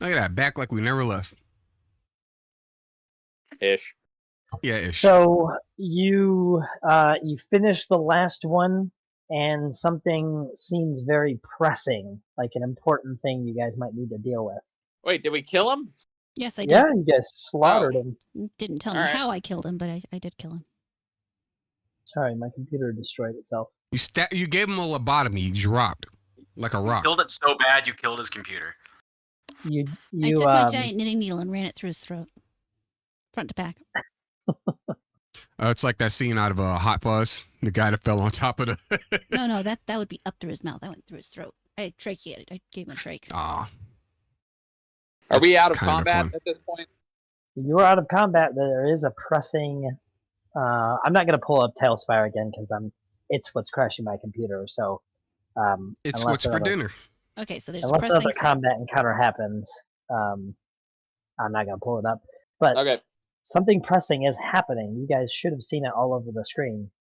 Look at that, back like we never left. Ish. Yeah, ish. So you finish the last one, and something seems very pressing, like an important thing you guys might need to deal with. Wait, did we kill him? Yes, I did. Yeah, you guys slaughtered him. Didn't tell me All right. how I killed him, but I did kill him. Sorry, my computer destroyed itself. You gave him a lobotomy. He dropped like a rock. Killed it so bad you killed his computer. You I took my giant knitting needle and ran it through his throat, front to back. It's like that scene out of Hot Fuzz, the guy that fell on top of the. No, that would be up through his mouth. That went through his throat. I tracheated. I gave him a trach. Aw. Are we That's out of kinda combat fun. at this point? You are out of combat. There is a pressing. I'm not going to pull up Tailspire again because it's what's crashing my computer. So It's unless what's for another- dinner. Okay, so there's Unless pressing. another combat encounter happens, I'm not going to pull it up. But Okay. something pressing is happening. You guys should have seen it all over the screen.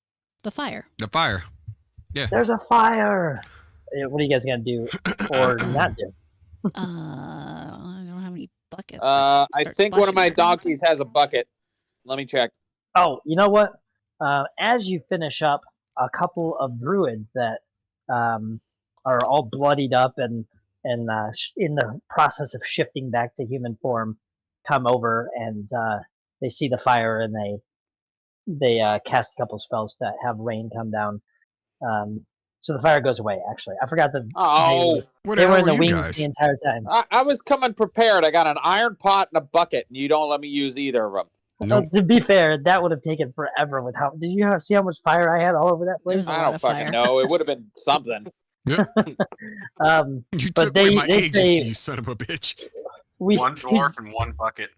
The fire. The fire. There's a fire! What are you guys going to do or not do? I don't have any buckets. I Start think one of my splashing donkeys has a bucket. Let me check. Oh, you know what? As you finish up, a couple of druids that are all bloodied up and in the process of shifting back to human form come over and they see the fire and they cast a couple spells that have rain come down. So the fire goes away, actually. I forgot that Oh, Where they the were hell in the were you wings guys? the entire time. I was coming prepared. I got an iron pot and a bucket, and you don't let me use either of them. Nope. To be fair, that would have taken forever with how. Did you see how much fire I had all over that There place? was a I lot don't of fucking fire. know. It would have been something. You But took away my they agency, say- you son of a bitch. One dwarf and one bucket.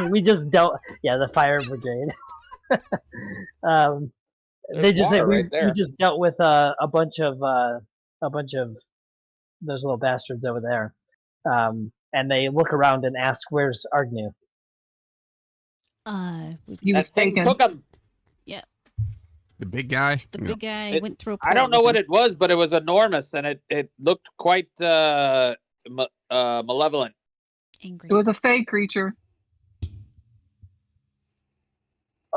we just dealt. Yeah, the fire brigade. They just said water right we there. just dealt with a bunch of those little bastards over there, and they look around and ask, "Where's Argnu?" He was That thing taken. took him. The big guy. The No. big guy It- went through a I don't portal know with what him. it was, but it was enormous, and it looked quite malevolent. Angry. It was a fey creature.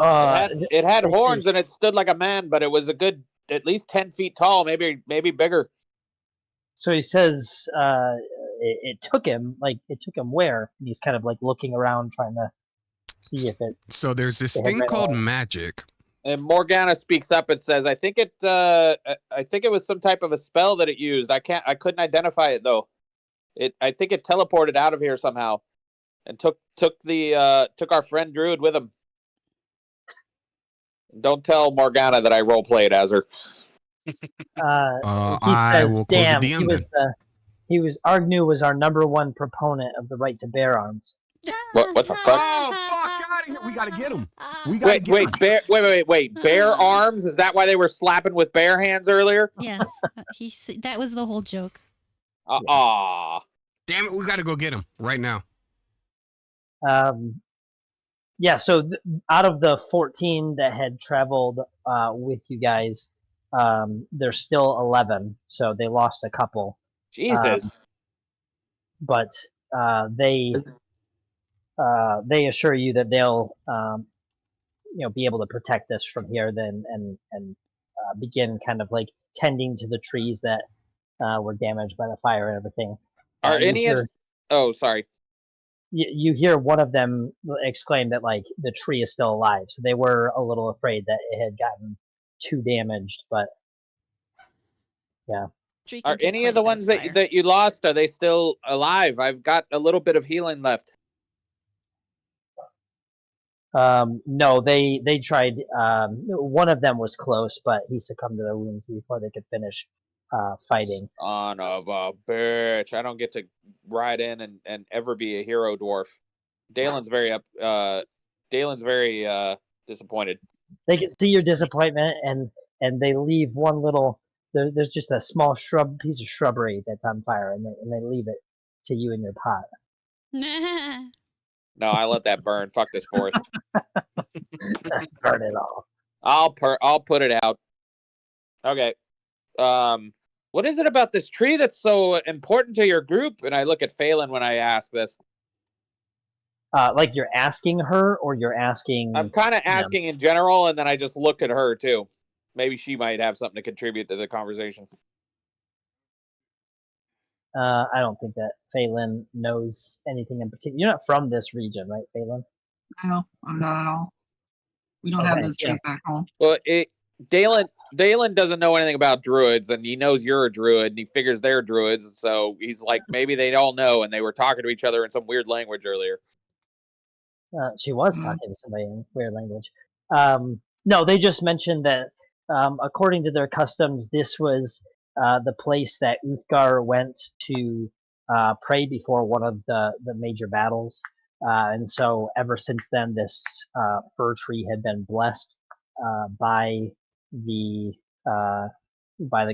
It had I see. horns, and it stood like a man, but it was a good at least 10 feet tall, maybe bigger. So he says, it took him. Like it took him where? And he's kind of like looking around, trying to see if it. So there's this They had thing red called eyes. magic. And Morgana speaks up and says, "I think it was some type of a spell that it used. I couldn't identify it though. I think it teleported out of here somehow, and took our friend Druid with him. Don't tell Morgana that I role played as her. He I says, will close "Damn, the he DM was Argnu was our #1 proponent of the right to bear arms." What the fuck? Oh, fuck out of here. We gotta get him. We gotta get him. Wait. Bear arms? Is that why they were slapping with bare hands earlier? Yes, that was the whole joke. Aw. Damn it, we gotta go get him right now. Yeah. So out of the 14 that had traveled with you guys, there's still 11. So they lost a couple, Jesus. but they assure you that they'll be able to protect us from here then and begin kind of like tending to the trees that were damaged by the fire and everything. Are you any hear, of... Oh, sorry. you hear one of them exclaim that like the tree is still alive, so they were a little afraid that it had gotten too damaged, but yeah. Tree can Are take any quite of the a bit ones fire. that you lost, are they still alive? I've got a little bit of healing left. No, they tried. One of them was close, but he succumbed to their wounds before they could finish fighting. Son of a bitch. I don't get to ride in and ever be a hero dwarf. Dalen's very disappointed. They can see your disappointment, and they leave one little. There's just a small piece of shrubbery that's on fire, and they leave it to you in your pot. No, I let that burn. Fuck this forest. Burn it all. I'll put it out. Okay. What is it about this tree that's so important to your group? And I look at Phelan when I ask this. Like you're asking her, or you're asking? I'm kind of asking in general, and then I just look at her too. Maybe she might have something to contribute to the conversation. I don't think that Phelan knows anything in particular. You're not from this region, right, Phelan? No, I'm not at all. We don't have those trees back home. Well, Dalen doesn't know anything about druids, and he knows you're a druid, and he figures they're druids. So he's like, maybe they all know, and they were talking to each other in some weird language earlier. She was talking to somebody in weird language. No, they just mentioned that according to their customs, this was the place that Uthgar went to pray before one of the major battles. And so ever since then, this fir tree had been blessed by the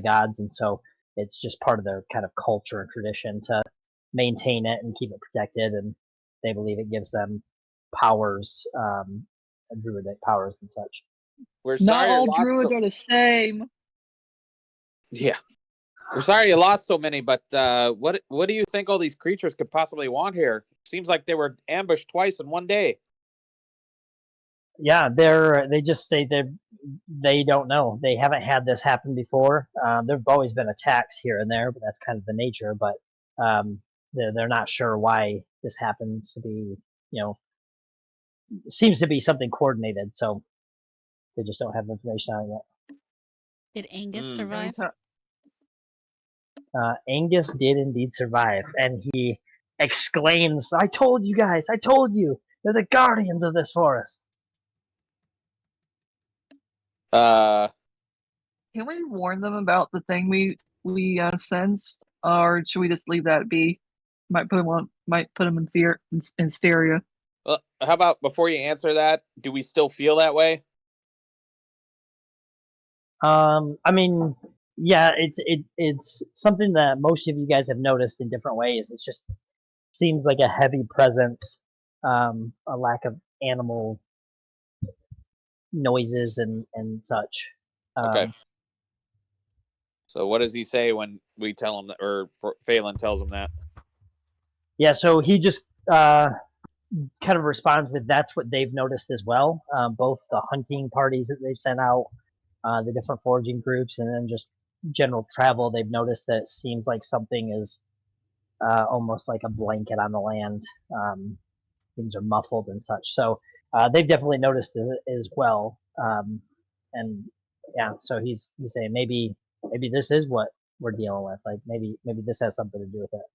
gods, and so it's just part of their kind of culture and tradition to maintain it and keep it protected. And they believe it gives them powers, druidic powers and such. Not all druids are the same. Yeah, we're sorry you lost so many, but what do you think all these creatures could possibly want here? Seems like they were ambushed twice in one day. Yeah, they just say they don't know. They haven't had this happen before. There've always been attacks here and there, but that's kind of the nature. But they're not sure why this happens to be. Seems to be something coordinated. So they just don't have information on it yet. Did Angus survive? Angus did indeed survive, and he exclaims, "I told you guys! I told you! They're the guardians of this forest." Can we warn them about the thing we sensed, or should we just leave that be? Might put them in fear and hysteria. Well, how about before you answer that, do we still feel that way? I mean, yeah, it's something that most of you guys have noticed in different ways. It just seems like a heavy presence, a lack of animal noises and such. Okay. So what does he say when we tell him that, or Phelan tells him that? Yeah, so he just kind of responds with, that's what they've noticed as well. Both the hunting parties that they've sent out, the different foraging groups, and then just general travel, they've noticed that it seems like something is almost like a blanket on the land. Things are muffled and such. So they've definitely noticed it as well. And yeah, so he's saying maybe this is what we're dealing with. Like maybe this has something to do with it.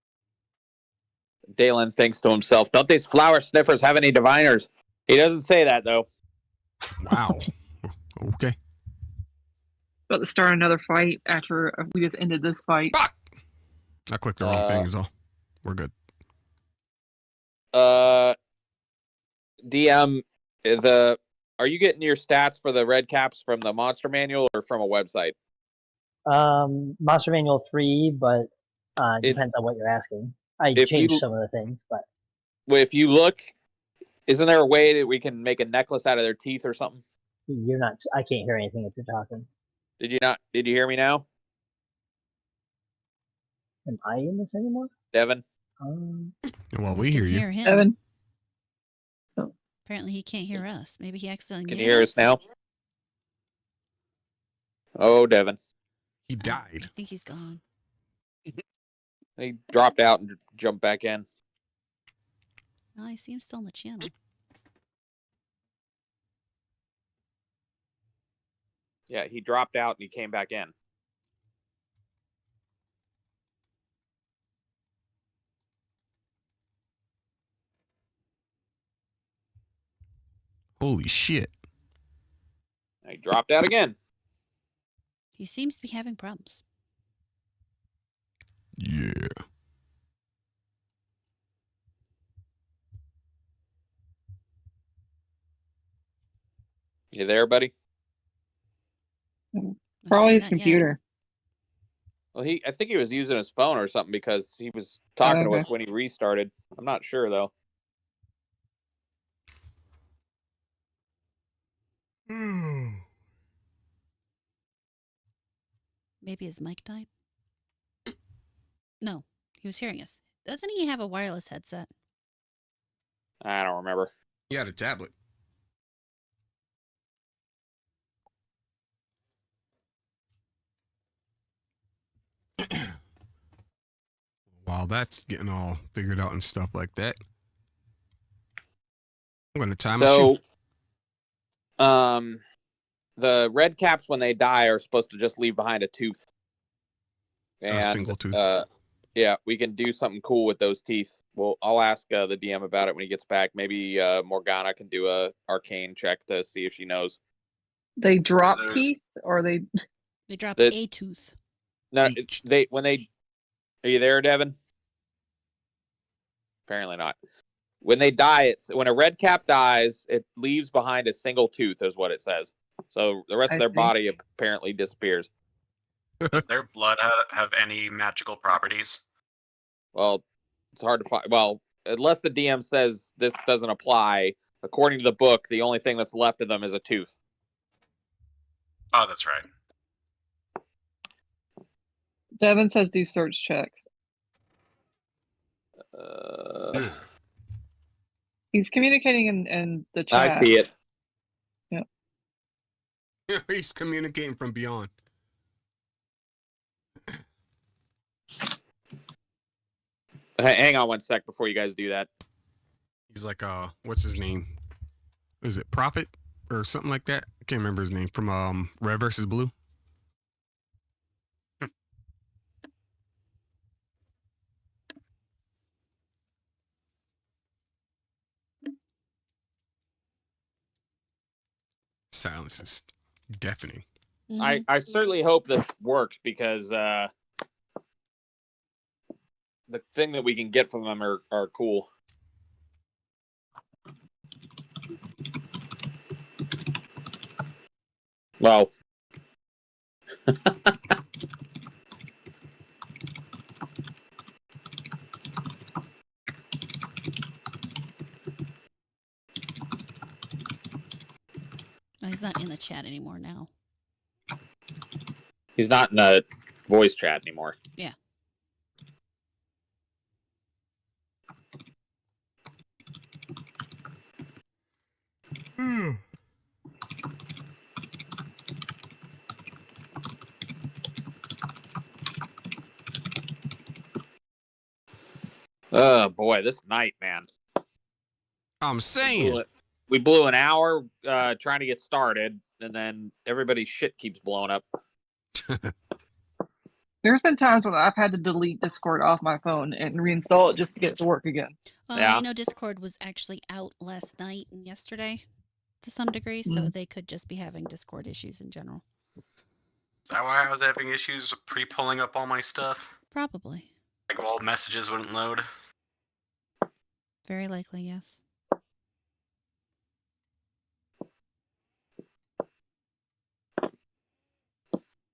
Dalen thinks to himself, don't these flower sniffers have any diviners? He doesn't say that, though. Wow. Okay. About to start another fight after we just ended this fight. Fuck! I clicked the wrong thing, is all. We're good. DM, are you getting your stats for the red caps from the monster manual or from a website? Monster Manual 3, but depends on what you're asking. I changed some of the things, but if you look, isn't there a way that we can make a necklace out of their teeth or something? You're not. I can't hear anything if you're talking. Did you not? Did you hear me now? Am I in this anymore? Devin? Well, we hear you. Hear him. Devin? Apparently he can't hear us. Maybe he accidentally Can muted you hear us now? Oh, Devin. He died. I think he's gone. He dropped out and jumped back in. No, I see him still on the channel. Yeah, he dropped out and he came back in. Holy shit. He dropped out again. He seems to be having problems. Yeah. You there, buddy? Probably his computer. Well, I think he was using his phone or something because he was talking to us when he restarted. I'm not sure, though. Maybe his mic died? No, he was hearing us. Doesn't he have a wireless headset? I don't remember. He had a tablet. While that's getting all figured out and stuff like that, I'm gonna time a shoe. So, the red caps when they die are supposed to just leave behind a tooth. And, A single tooth. Yeah, we can do something cool with those teeth. Well, I'll ask the DM about it when he gets back. Maybe Morgana can do a arcane check to see if she knows. They drop teeth, or they? They dropped a tooth. No, Each. when they. Are you there, Devin? Apparently not. When they die, when a red cap dies, it leaves behind a single tooth, is what it says. So the rest of their body apparently disappears. Does their blood have any magical properties? Well, it's hard to find. Well, unless the DM says this doesn't apply, according to the book, the only thing that's left of them is a tooth. Oh, that's right. Devin says do search checks. He's communicating in the chat. I see it. Yeah. He's communicating from beyond. Hang on one sec before you guys do that. He's like, what's his name? Is it Prophet or something like that? I can't remember his name from Red versus Blue. Silence is deafening. Mhm. I certainly hope this works because the thing that we can get from them are cool. Well. Oh, he's not in the chat anymore now. He's not in the voice chat anymore. Yeah. Oh boy, this night, man. I'm saying. We blew an hour trying to get started, and then everybody's shit keeps blowing up. There's been times when I've had to delete Discord off my phone and reinstall it just to get it to work again. Well, Yeah. I know Discord was actually out last night and yesterday to some degree, so they could just be having Discord issues in general. Is that why I was having issues pre-pulling up all my stuff? Probably. Like all messages wouldn't load. Very likely, yes.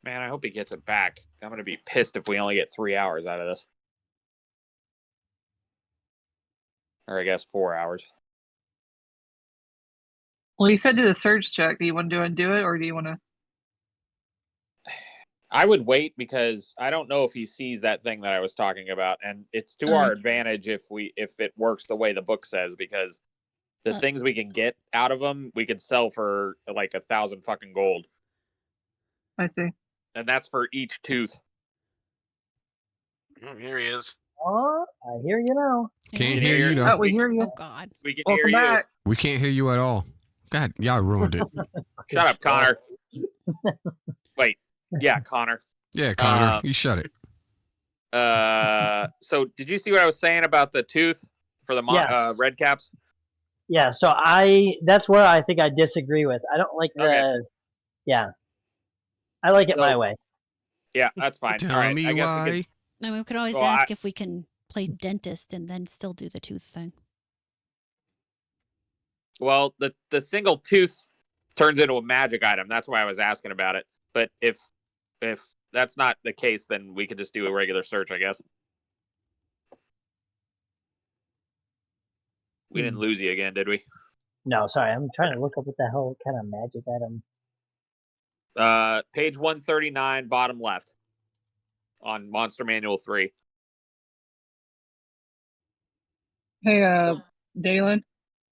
Man, I hope he gets it back. I'm gonna be pissed if we only get 3 hours out of this. Or I guess 4 hours. Well, he said do the search check. Do you want to do it, or do you want to? I would wait because I don't know if he sees that thing that I was talking about, and it's to our advantage if it works the way the book says, because the things we can get out of them we could sell for like 1,000 fucking gold. I see. And that's for each tooth. Oh, here he is. Oh, I hear you now. Can't hear you Oh, though. we hear you. Oh, God. We can Welcome hear back. We can't hear you at all. God, y'all ruined it. Shut up, Connor. Wait. Yeah, Connor. Yeah, Connor, you shut it. So did you see what I was saying about the tooth for the Yes. red caps? Yeah, so that's where I think I disagree with. I don't like the yeah. I like it my way. Yeah, that's fine. Tell All right, me I guess why. we could, I mean, we could always Well, ask if we can play dentist and then still do the tooth thing. well, the single tooth turns into a magic item. That's why I was asking about it. But if that's not the case, then we could just do a regular search, I guess. We didn't lose you again, did we? No, sorry, I'm trying to look up what the hell kind of magic item. Page 139, bottom left, on Monster Manual 3. Hey, Dalen.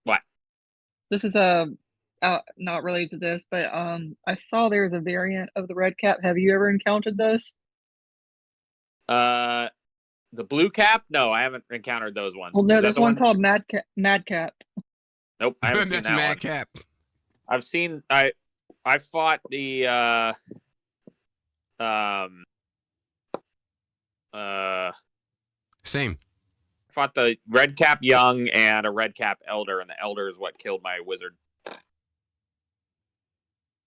What? This is not related to this, but I saw there's a variant of the red cap. Have you ever encountered those? The blue cap? No, I haven't encountered those ones. Well, no, Is that there's the one called Madcap. Nope, I haven't seen That's that one. madcap. I've seen. I fought the Same. fought the red cap young and a red cap elder, and the elder is what killed my wizard.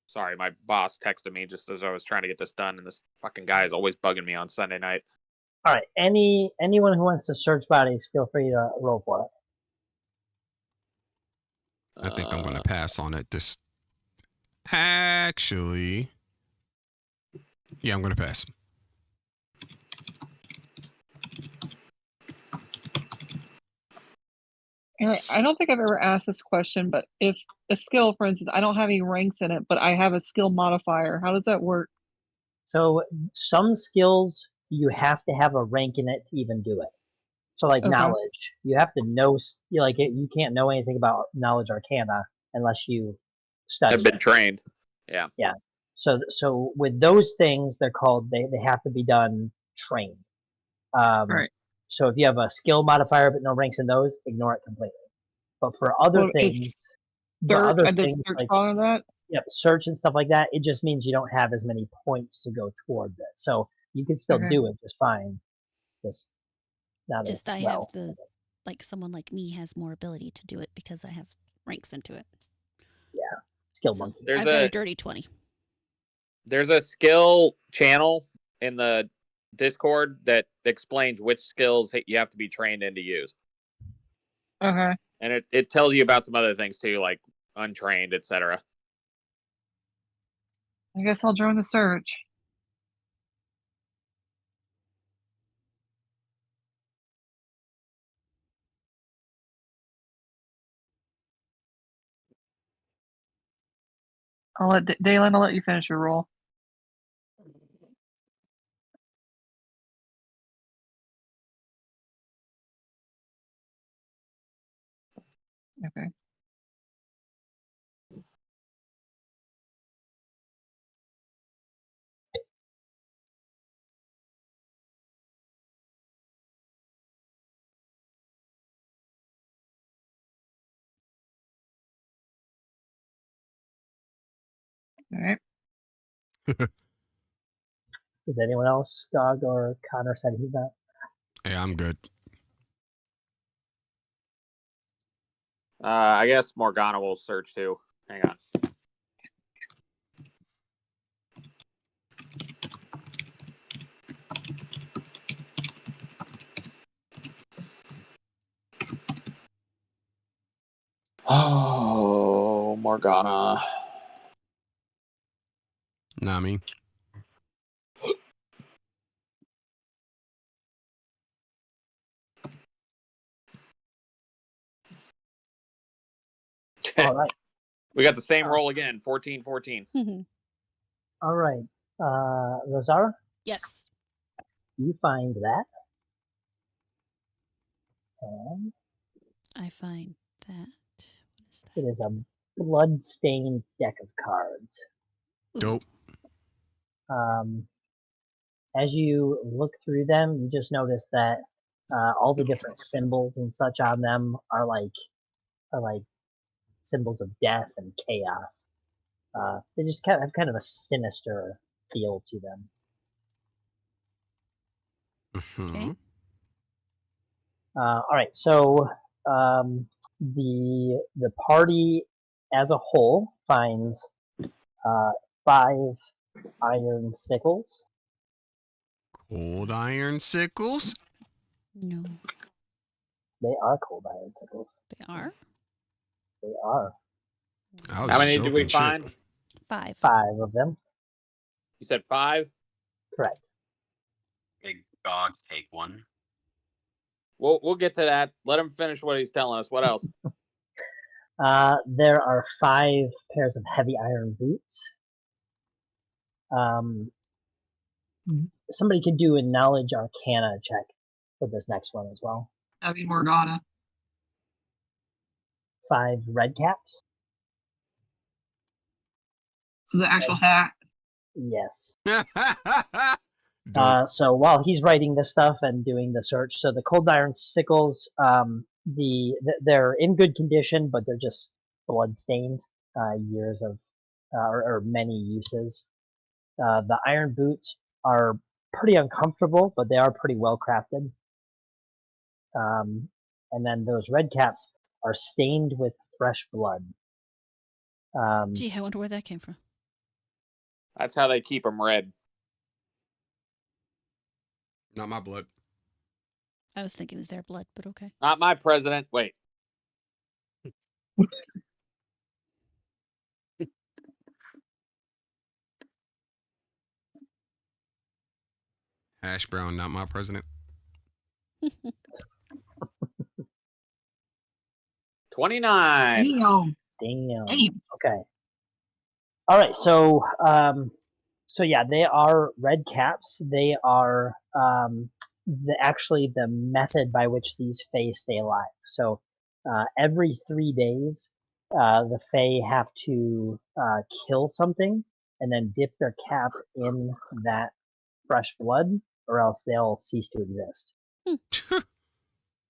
Sorry, my boss texted me just as I was trying to get this done, and this fucking guy is always bugging me on Sunday night. All right. Anyone who wants to search bodies, feel free to roll for it. I think I'm going to pass on it. This actually, yeah, I'm going to pass. And I don't think I've ever asked this question, but if a skill, for instance, I don't have any ranks in it, but I have a skill modifier, how does that work? So some skills you have to have a rank in it to even do it. So like Okay. knowledge, you have to know. You can't know anything about knowledge arcana unless you study. Have been it. trained. Yeah. Yeah. So with those things, they're called. They have to be done trained. Right. So if you have a skill modifier but no ranks in those, ignore it completely. But for other Well, things, is for does search like follow that? search and stuff like that, it just means you don't have as many points to go towards it. So you can still Okay. do it just fine. Just not Just as I well. have the like someone like me has more ability to do it because I have ranks into it. skill So monkey. There's I've got a- a dirty 20. There's a skill channel in the Discord that explains which skills you have to be trained in to use. Okay. And it tells you about some other things too, like untrained, etc. I guess I'll join the search. I'll let Dalen. I'll let you finish your roll. Okay. All right. Is anyone else, Dog or Connor said he's not? Yeah, I'm good. I guess Morgana will search too. Hang on. Oh, Morgana. Nami. All right. We got the same roll again. 14-14. All right. Rosara, Yes. you find that. And I find that. What is it that? is a blood-stained deck of cards. Dope. As you look through them, you just notice that all the different symbols and such on them are like symbols of death and chaos. They just have kind of a sinister feel to them. Mhm. All right, so the party as a whole finds 5 iron sickles. Cold iron sickles. No, They are cold iron sickles. they are They are I was How many did we joking, shit. find? 5. 5 of them. You said 5? Correct. Big dog, take one. We'll get to that. Let him finish what he's telling us. What else? There are 5 pairs of heavy iron boots. Somebody could do a knowledge arcana check for this next one as well. That'd be Morgana. 5 red caps. So the actual hat. Yes. Dope. So while he's writing this stuff and doing the search, so the cold iron sickles, they're in good condition, but they're just blood stained, years of or many uses. The iron boots are pretty uncomfortable, but they are pretty well crafted. And then those red caps are stained with fresh blood. Gee, I wonder where that came from. That's how they keep them red. Not my blood. I was thinking it was their blood, but okay. Not my president. Wait. Hash brown, not my president. 29. Damn. Damn. Damn. Okay. All right. So, so yeah, they are red caps. They are actually the method by which these Fae stay alive. So, every 3 days, the Fae have to kill something and then dip their cap in that fresh blood, or else they'll cease to exist.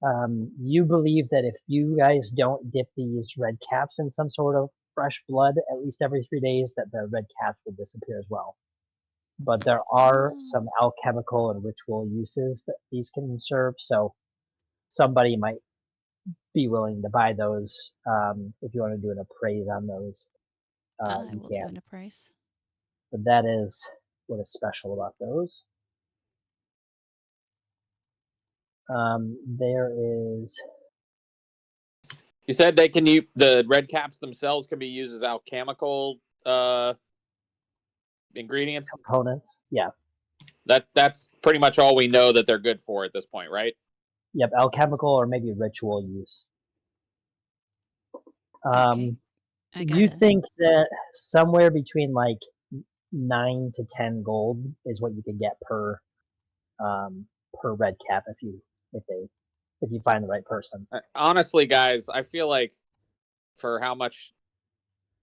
You believe that if you guys don't dip these red caps in some sort of fresh blood at least every 3 days, that the red caps will disappear as well. But there are some alchemical and ritual uses that these can serve, so somebody might be willing to buy those. If you want to do an appraise on those, I you will do can. an appraise. But that is what is special about those. There is You said they can use the red caps themselves can be used as alchemical ingredients. components. Yeah. That's pretty much all we know that they're good for at this point, right? Yep. Alchemical or maybe ritual use. Okay. I got You it. think that somewhere between like 9 to 10 gold is what you could get per red cap if you find the right person. Honestly, guys, I feel like for how much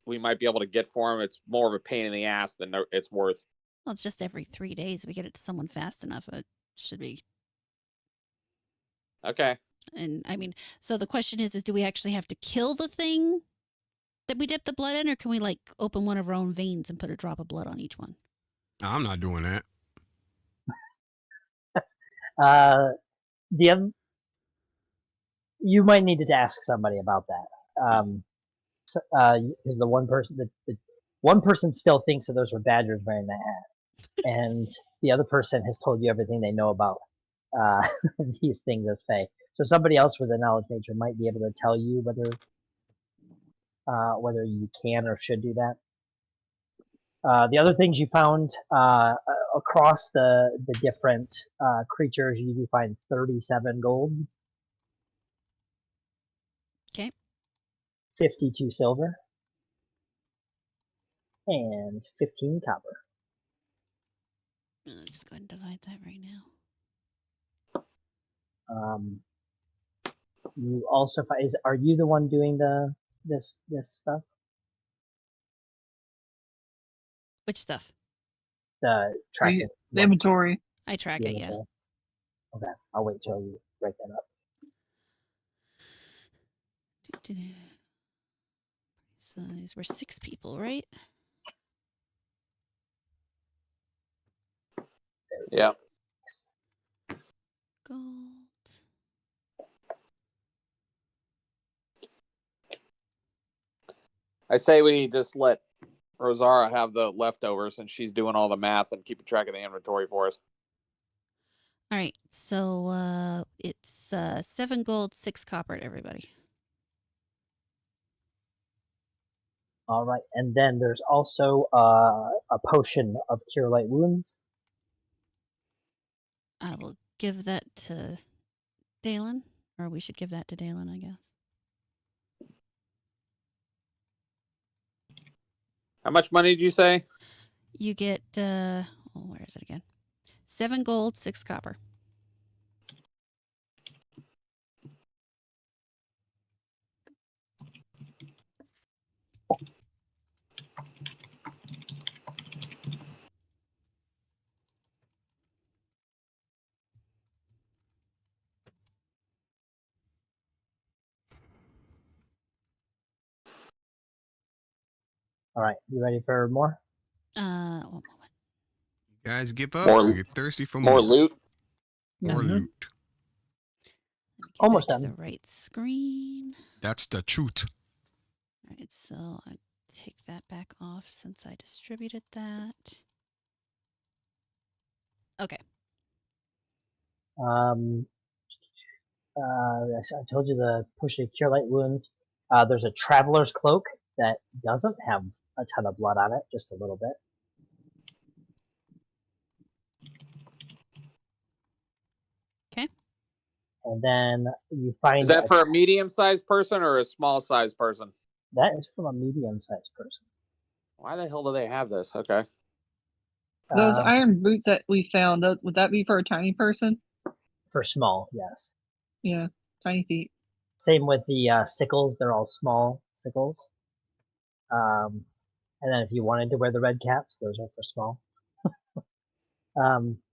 we might be able to get for them, it's more of a pain in the ass than it's worth. Well, it's just every 3 days. We get it to someone fast enough. It should be. Okay. And I mean, so the question is do we actually have to kill the thing that we dip the blood in, or can we like open one of our own veins and put a drop of blood on each one? I'm not doing that. You might need to ask somebody about that. Because the one person still thinks that those were badgers wearing that hat, and the other person has told you everything they know about these things as Fae. So somebody else with a knowledge nature might be able to tell you whether you can or should do that. The other things you found across the different creatures, you do find 37 gold. Okay. 52 silver. And 15 copper. I'm just going to divide that right now. You also find, are you the one doing this stuff? Which stuff? The tracking. The inventory. I track it, yeah. Okay, I'll wait till you break that up. Size. We're 6 people, right? Yeah. Gold. I say we just let Rosara have the leftovers, and she's doing all the math and keeping track of the inventory for us. All right, so it's 7 gold, 6 copper to everybody. All right, and then there's also a potion of cure light wounds. I will give that to Dalen, or we should give that to Dalen, I guess. How much money did you say? You get, where is it again? 7 gold, 6 copper. All right, you ready for more? One moment. You guys give up More- or you're thirsty for More loot. More Mhm. loot. Let me get Almost back to done. the right screen. That's the truth. All right, so I take that back off since I distributed that. Okay. I told you the push to cure light wounds. There's a traveler's cloak that doesn't have a ton of blood on it, just a little bit. Okay. And then you find Is that for a medium-sized person or a small-sized person? that is from a medium-sized person. Why the hell do they have this? Okay. Those Uh, iron boots that we found, would that be for a tiny person? for small, yes. Yeah, tiny feet. Same with the sickles; they're all small sickles. And then if you wanted to wear the red caps, those are for small. Um,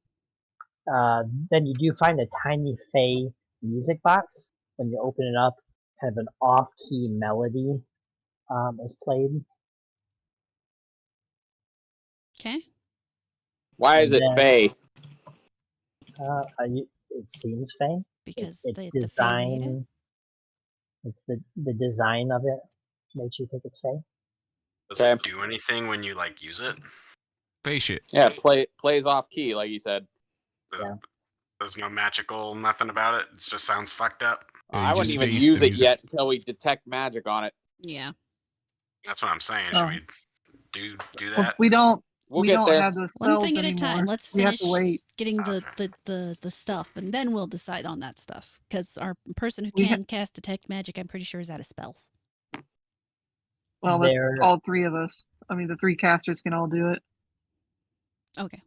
then you do find a tiny Fey music box. When you open it up, kind of an off-key melody is played. Okay. Why is And it then, Fey? it seems Fey. Because It's the Fae made it. design. It's the design of it makes you think it's Fey. Does it do anything when you like use it? Face shit. Yeah, plays off key, like you said. Yeah. There's no magical nothing about it. It just sounds fucked up. Yeah, you I wouldn't just even face use the it music. yet until we detect magic on it. Yeah. That's what I'm saying. Oh. Should we do Well, that? we don't We'll we get don't there. have those One spells thing at a anymore. time. Let's We have finish to wait. getting Okay. the stuff, and then we'll decide on that stuff. Because our person who We can cast detect magic, I'm pretty sure, is out of spells. Well, that's There- all three of us. I mean, the three casters can all do it, Okay.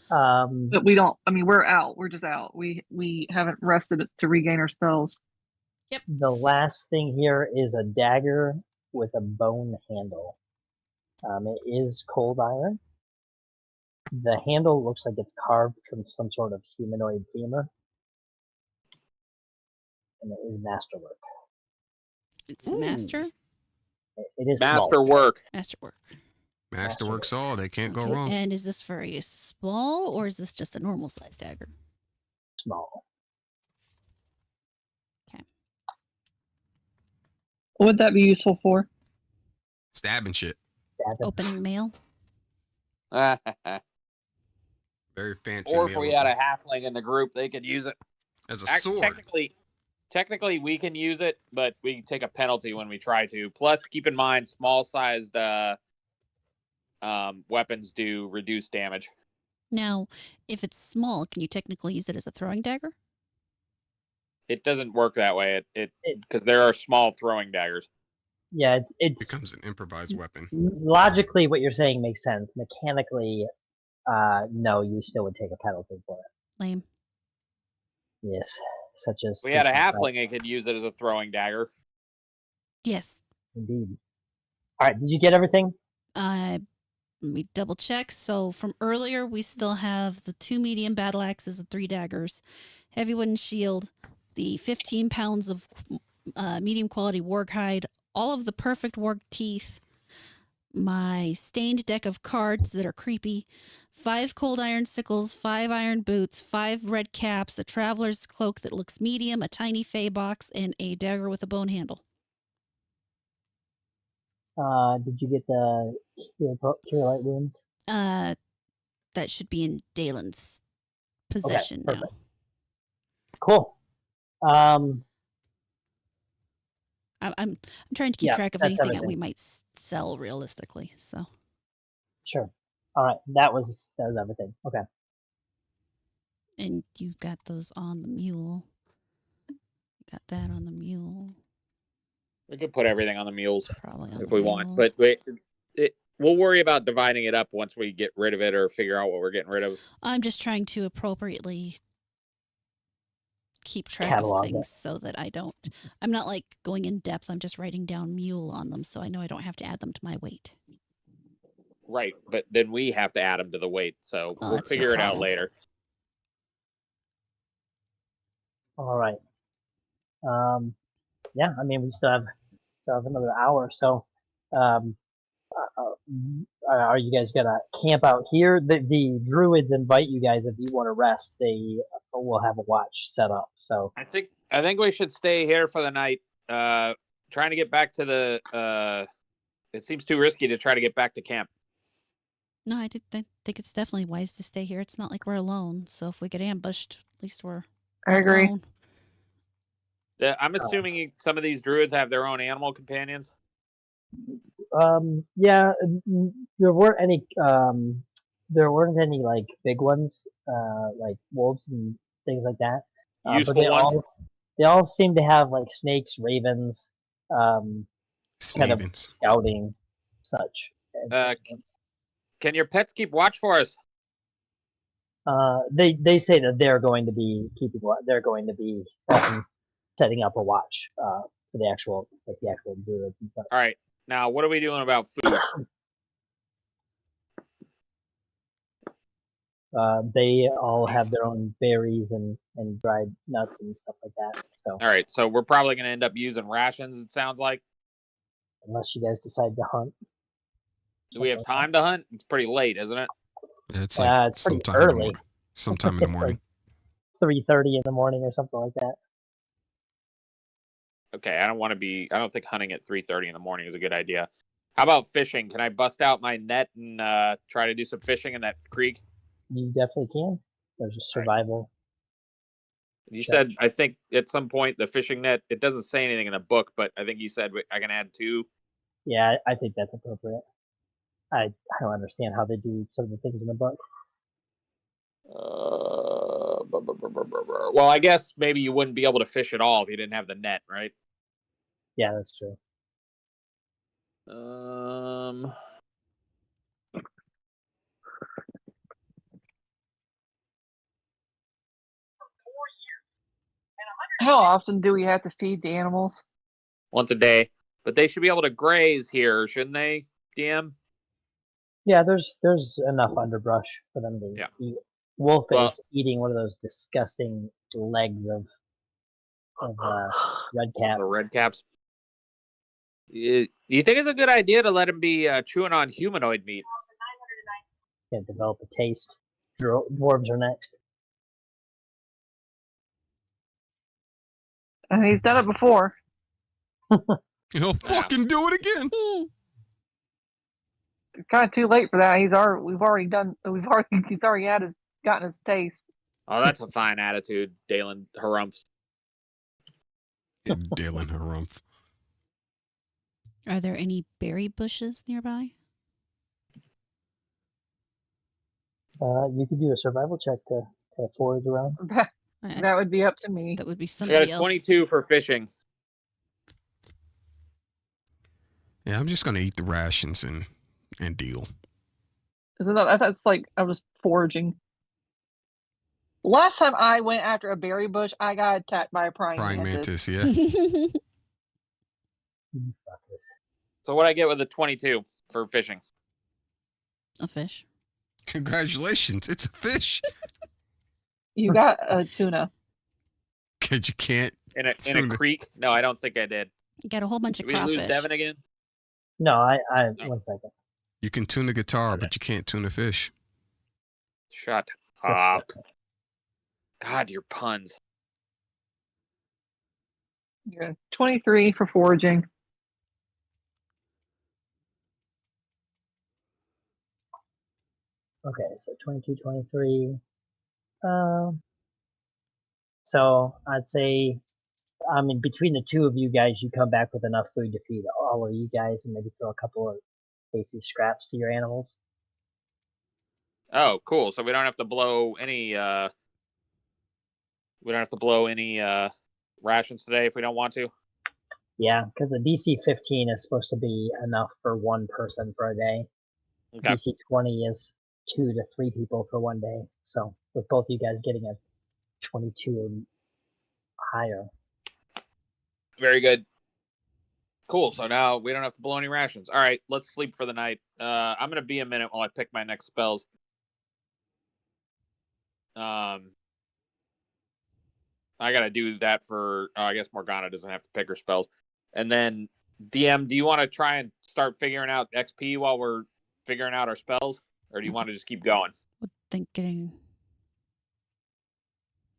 but we don't. I mean, we're out. We're just out. We haven't rested to regain our spells. Yep. The last thing here is a dagger with a bone handle. It is cold iron. The handle looks like it's carved from some sort of humanoid femur. And it is masterwork. It's master. It is small. Masterwork. Masterwork. Masterworks all. They can't go Okay, wrong. and is this for a small or is this just a normal size dagger? Small. What would that be useful for? Stabbing shit. Stabbing. Opening mail. Very fancy. Or if meal we had a halfling in the group, they could use it. as a Actually, sword. technically, we can use it, but we can take a penalty when we try to. Plus, keep in mind, small-sized weapons do reduce damage. Now, if it's small, can you technically use it as a throwing dagger? It doesn't work that way. It because there are small throwing daggers. Yeah, it's Becomes an improvised weapon. logically what you're saying makes sense. Mechanically, no, you still would take a penalty for it. Lame. Yes, such as If we had a halfling, it could use it as a throwing dagger. Yes. Indeed. All right, did you get everything? Let me double check. So from earlier, we still have the 2 medium battle axes and 3 daggers, heavy wooden shield, the 15 pounds of medium quality warg hide, all of the perfect warg teeth, my stained deck of cards that are creepy, 5 cold iron sickles, 5 iron boots, 5 red caps, a traveler's cloak that looks medium, a tiny fey box, and a dagger with a bone handle. Did you get the cure light wounds? That should be in Dalen's possession now. perfect. Cool. I'm trying to keep Yeah, track of that's anything that we everything. might sell realistically. So Sure. All right, that was everything. Okay. and you got those on the mule. Got that on the mule. We could put everything on the mules Probably on if the we mule. want, but we'll worry about dividing it up once we get rid of it or figure out what we're getting rid of. I'm just trying to appropriately keep track Catalog of it. things so that I'm not like going in depth. I'm just writing down mule on them so I know I don't have to add them to my weight. Right, but then we have to add them to the weight, so Well, we'll that's your figure it out problem. later. All right. Yeah, I mean we still have another hour, so are you guys gonna camp out here? The druids invite you guys if you want to rest. They will have a watch set up. So I think we should stay here for the night. Trying to get back to the. It seems too risky to try to get back to camp. No, I think it's definitely wise to stay here. It's not like we're alone. So if we get ambushed, at least we're I agree. alone. I'm assuming some of these druids have their own animal companions. yeah, there weren't any like big ones, like wolves and things like that. But Useful ones. they all seem to have like snakes, ravens, kind of Snavens. scouting such. and such things. Can your pets keep watch for us? They say that they're going to be setting up a watch for the actual druids and stuff. All right. Now, what are we doing about food? They all have their own berries and dried nuts and stuff like that. So All right. So we're probably going to end up using rations, it sounds like. unless you guys decide to hunt. Do we have time to hunt? It's pretty late, isn't it? Yeah, it's like It's pretty sometime in the early. morning. Sometime in the morning. 3:30 in the morning or something like that. Okay. I don't think hunting at 3:30 in the morning is a good idea. How about fishing? Can I bust out my net and try to do some fishing in that creek? You definitely can. There's a survival. You Sure. said, I think at some point, the fishing net, it doesn't say anything in the book, but I think you said I can add 2. Yeah, I think that's appropriate. I don't understand how they do some of the things in the book. Well, I guess maybe you wouldn't be able to fish at all if you didn't have the net, right? Yeah, that's true. How often do we have to feed the animals? Once a day, but they should be able to graze here, shouldn't they, DM? Yeah, there's enough underbrush for them to eat. Wolf is eating one of those disgusting legs of red cap. The red caps. You think it's a good idea to let him be chewing on humanoid meat? Can't develop a taste. Dwarves are next. And he's done it before. He'll fucking do it again. It's kind of too late for that. He's already gotten his taste. Oh, that's a fine attitude, Dalen Harumph. Dalen Harumph. Are there any berry bushes nearby? You could do a survival check to forage around. That would be up to me. That would be I somebody got a else. 22 for fishing. Yeah, I'm just gonna eat the rations and deal. That's like I was foraging. Last time I went after a berry bush, I got attacked by a praying mantis. Yeah. So what I get with a 22 for fishing? A fish. Congratulations, it's a fish. You got a tuna. Cause you can't In a creek? No, I don't think I did. You got a whole bunch Did of we crawfish. lose Devin again? No, I 1 second. You can tune a guitar, but you can't tune a fish. Shut up. God, your puns. Yeah, 23 for foraging. Okay, so 22, 23. So I'd say, I mean, between the two of you guys, you come back with enough food to feed all of you guys, and maybe throw a couple of tasty scraps to your animals. Oh, cool. So we don't have to blow any rations today if we don't want to. Yeah, because the DC 15 is supposed to be enough for 1 person for a day. Okay. DC 20 is 2 to 3 people for 1 day. So with both you guys getting a 22 or higher. Very good. Cool. So now we don't have to blow any rations. All right, let's sleep for the night. I'm gonna be a minute while I pick my next spells. I gotta do that for. I guess Morgana doesn't have to pick her spells, and then DM, do you want to try and start figuring out XP while we're figuring out our spells, or do you want to just keep going? Would think getting.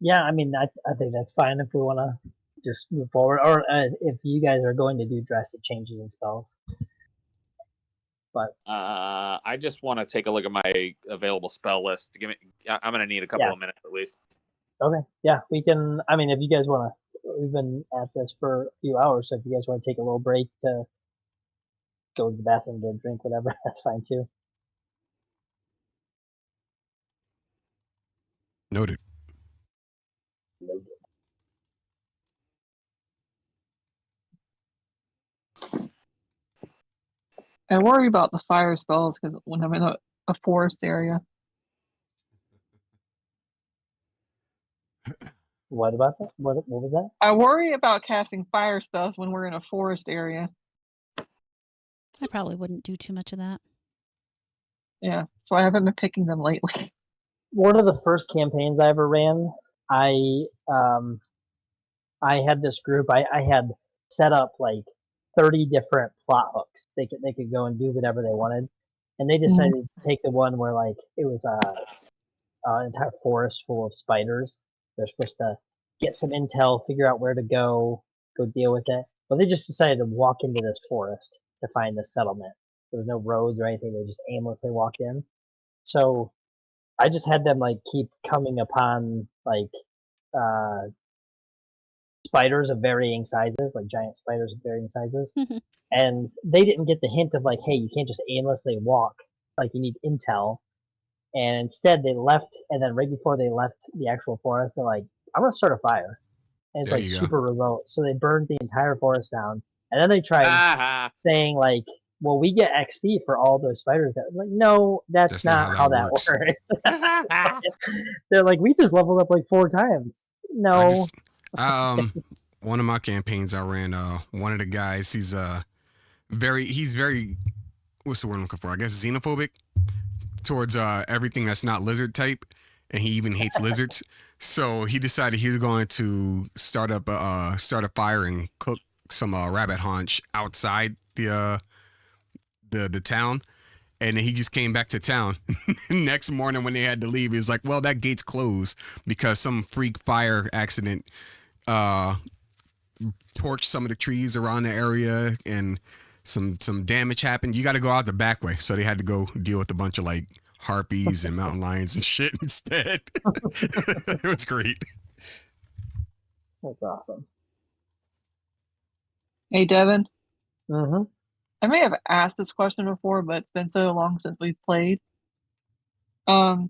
Yeah, I mean, I think that's fine if we want to just move forward, or if you guys are going to do drastic changes in spells. But I just want to take a look at my available spell list. I'm going to need a couple of minutes at least. Okay, yeah, we can. I mean, if you guys want to, we've been at this for a few hours, so if you guys want to take a little break to go to the bathroom, get a drink, whatever, that's fine too. Noted. I worry about the fire spells because when I'm in a forest area. What about that? What was that? I worry about casting fire spells when we're in a forest area. I probably wouldn't do too much of that. Yeah, so I haven't been picking them lately. One of the first campaigns I ever ran, I had this group. I had set up like 30 different plot hooks. They could go and do whatever they wanted, and they decided to take the one where like it was an entire forest full of spiders. They're supposed to get some intel, figure out where to go deal with it. But they just decided to walk into this forest to find the settlement. There was no roads or anything. They just aimlessly walked in. So I just had them like keep coming upon like spiders of varying sizes, like giant spiders of varying sizes. And they didn't get the hint of like, hey, you can't just aimlessly walk. Like you need intel. And instead they left, and then right before they left the actual forest, they're like, I'm gonna start a fire. And it's There like you go. super remote. So they burned the entire forest down. And then they tried saying like, well, we get XP for all those spiders that like, no, that's not how that works. They're like, we just leveled up like 4 times. No. One of my campaigns I ran, one of the guys, he's very what's the word I'm looking for? I guess xenophobic towards everything that's not lizard type, and he even hates lizards. So he decided he was going to start a fire and cook some rabbit haunch outside the town. And then he just came back to town. Next morning when they had to leave, he was like, well, that gate's closed because some freak fire accident torched some of the trees around the area, and some damage happened. You got to go out the back way. So they had to go deal with a bunch of like harpies and mountain lions and shit instead. It was great. That's awesome. Hey, Devin. Mm-hmm. I may have asked this question before, but it's been so long since we've played. So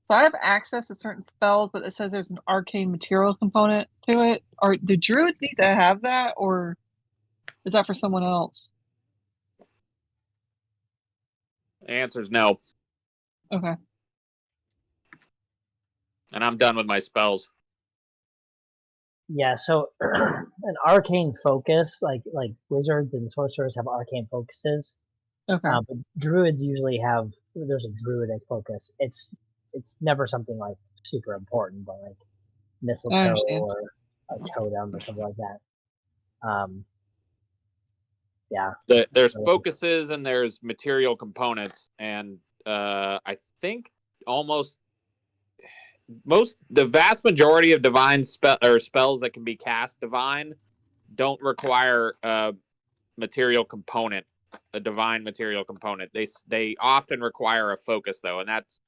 I have access to certain spells, but it says there's an arcane material component to it. Or do druids need to have that, or is that for someone else? The answer is no. Okay. And I'm done with my spells. Yeah, so an arcane focus, like wizards and sorcerers have arcane focuses. Okay. But druids usually have, there's a druidic focus. It's never something like super important, but like mistletoe or a totem or something like that. Yeah. There's focuses and there's material components, and I think the vast majority of divine spells that can be cast divine don't require a material component, a divine material component. They often require a focus though, and that's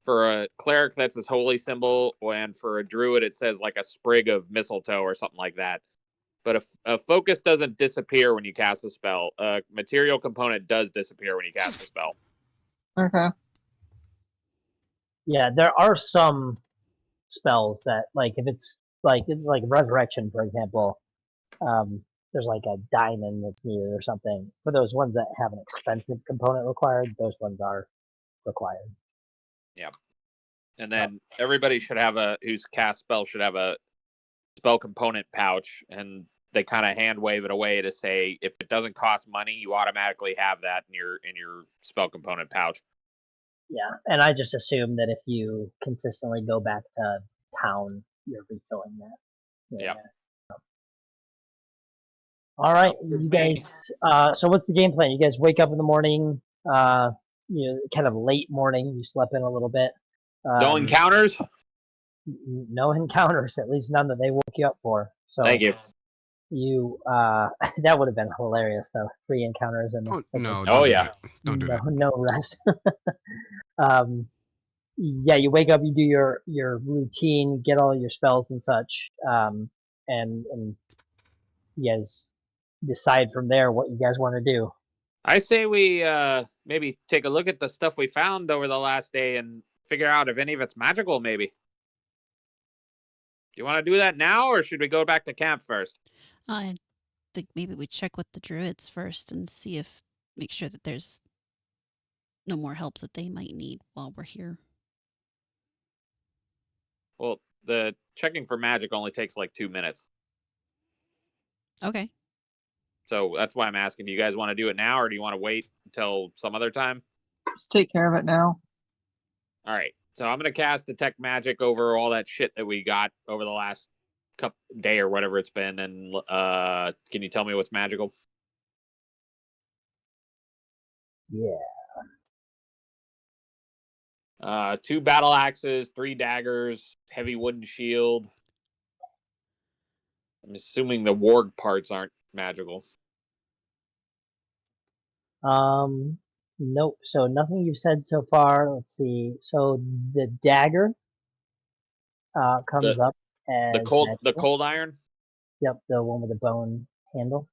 for a cleric that's his holy symbol, and for a druid it says like a sprig of mistletoe or something like that. But a focus doesn't disappear when you cast a spell. A material component does disappear when you cast a spell. Okay. Yeah, there are some spells that, like, if it's like resurrection, for example, there's like a diamond that's needed or something. For those ones that have an expensive component required, those ones are required. Yeah. And then everybody who's cast spell should have a spell component pouch, and they kind of hand wave it away to say if it doesn't cost money, you automatically have that in your spell component pouch. Yeah, and I just assume that if you consistently go back to town, you're refilling that. Yeah. All right, With you me. guys. So what's the game plan? You guys wake up in the morning. Kind of late morning. You slept in a little bit. No encounters? No encounters, at least none that they woke you up for. So Thank you. you that would have been hilarious though. 3 encounters and Oh, no, Oh, don't do yeah. that. Don't do no that. no rest. Yeah, you wake up, you do your routine, get all your spells and such, and you guys decide from there what you guys want to do. I say we maybe take a look at the stuff we found over the last day and figure out if any of it's magical, maybe. Do you want to do that now, or should we go back to camp first? I think maybe we check with the druids first and see if make sure that there's no more help that they might need while we're here. Well, the checking for magic only takes like 2 minutes. Okay. So that's why I'm asking, do you guys want to do it now, or do you want to wait until some other time? Just take care of it now. All right. So I'm going to cast detect magic over all that shit that we got over the last day or whatever it's been. And can you tell me what's magical? Yeah. 2 battle axes, 3 daggers, heavy wooden shield. I'm assuming the warg parts aren't magical. Nope. So nothing you've said so far. Let's see. So the dagger comes up as The magical. cold iron. Yep, the one with the bone handle.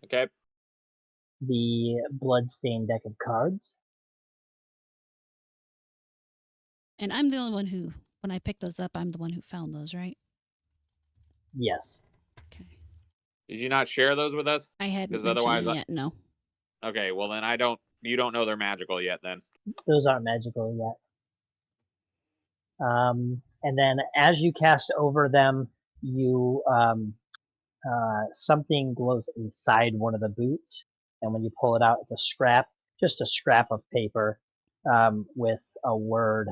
Okay. The blood-stained deck of cards. And I'm the only one who, when I picked those up, I'm the one who found those, right? Yes. Okay. Did you not share those with us? I hadn't 'Cause mentioned otherwise them yet, no. Okay, well then you don't know they're magical yet then. Those aren't magical yet. And then as you cast over them, you something glows inside one of the boots, and when you pull it out, it's just a scrap of paper with a word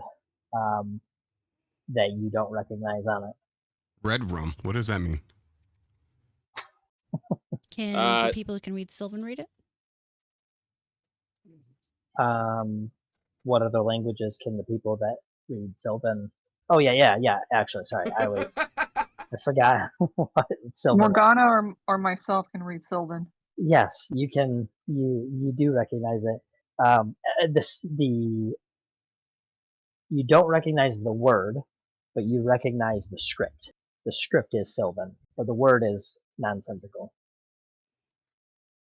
that you don't recognize on it. Red rum. What does that mean? Can the people who can read Sylvan read it? What other languages can the people that read Sylvan? Oh yeah. Actually, sorry, I forgot what Sylvan. Morgana or myself can read Sylvan. Yes, you can. You do recognize it. You don't recognize the word, but you recognize the script. The script is Sylvan, but the word is nonsensical.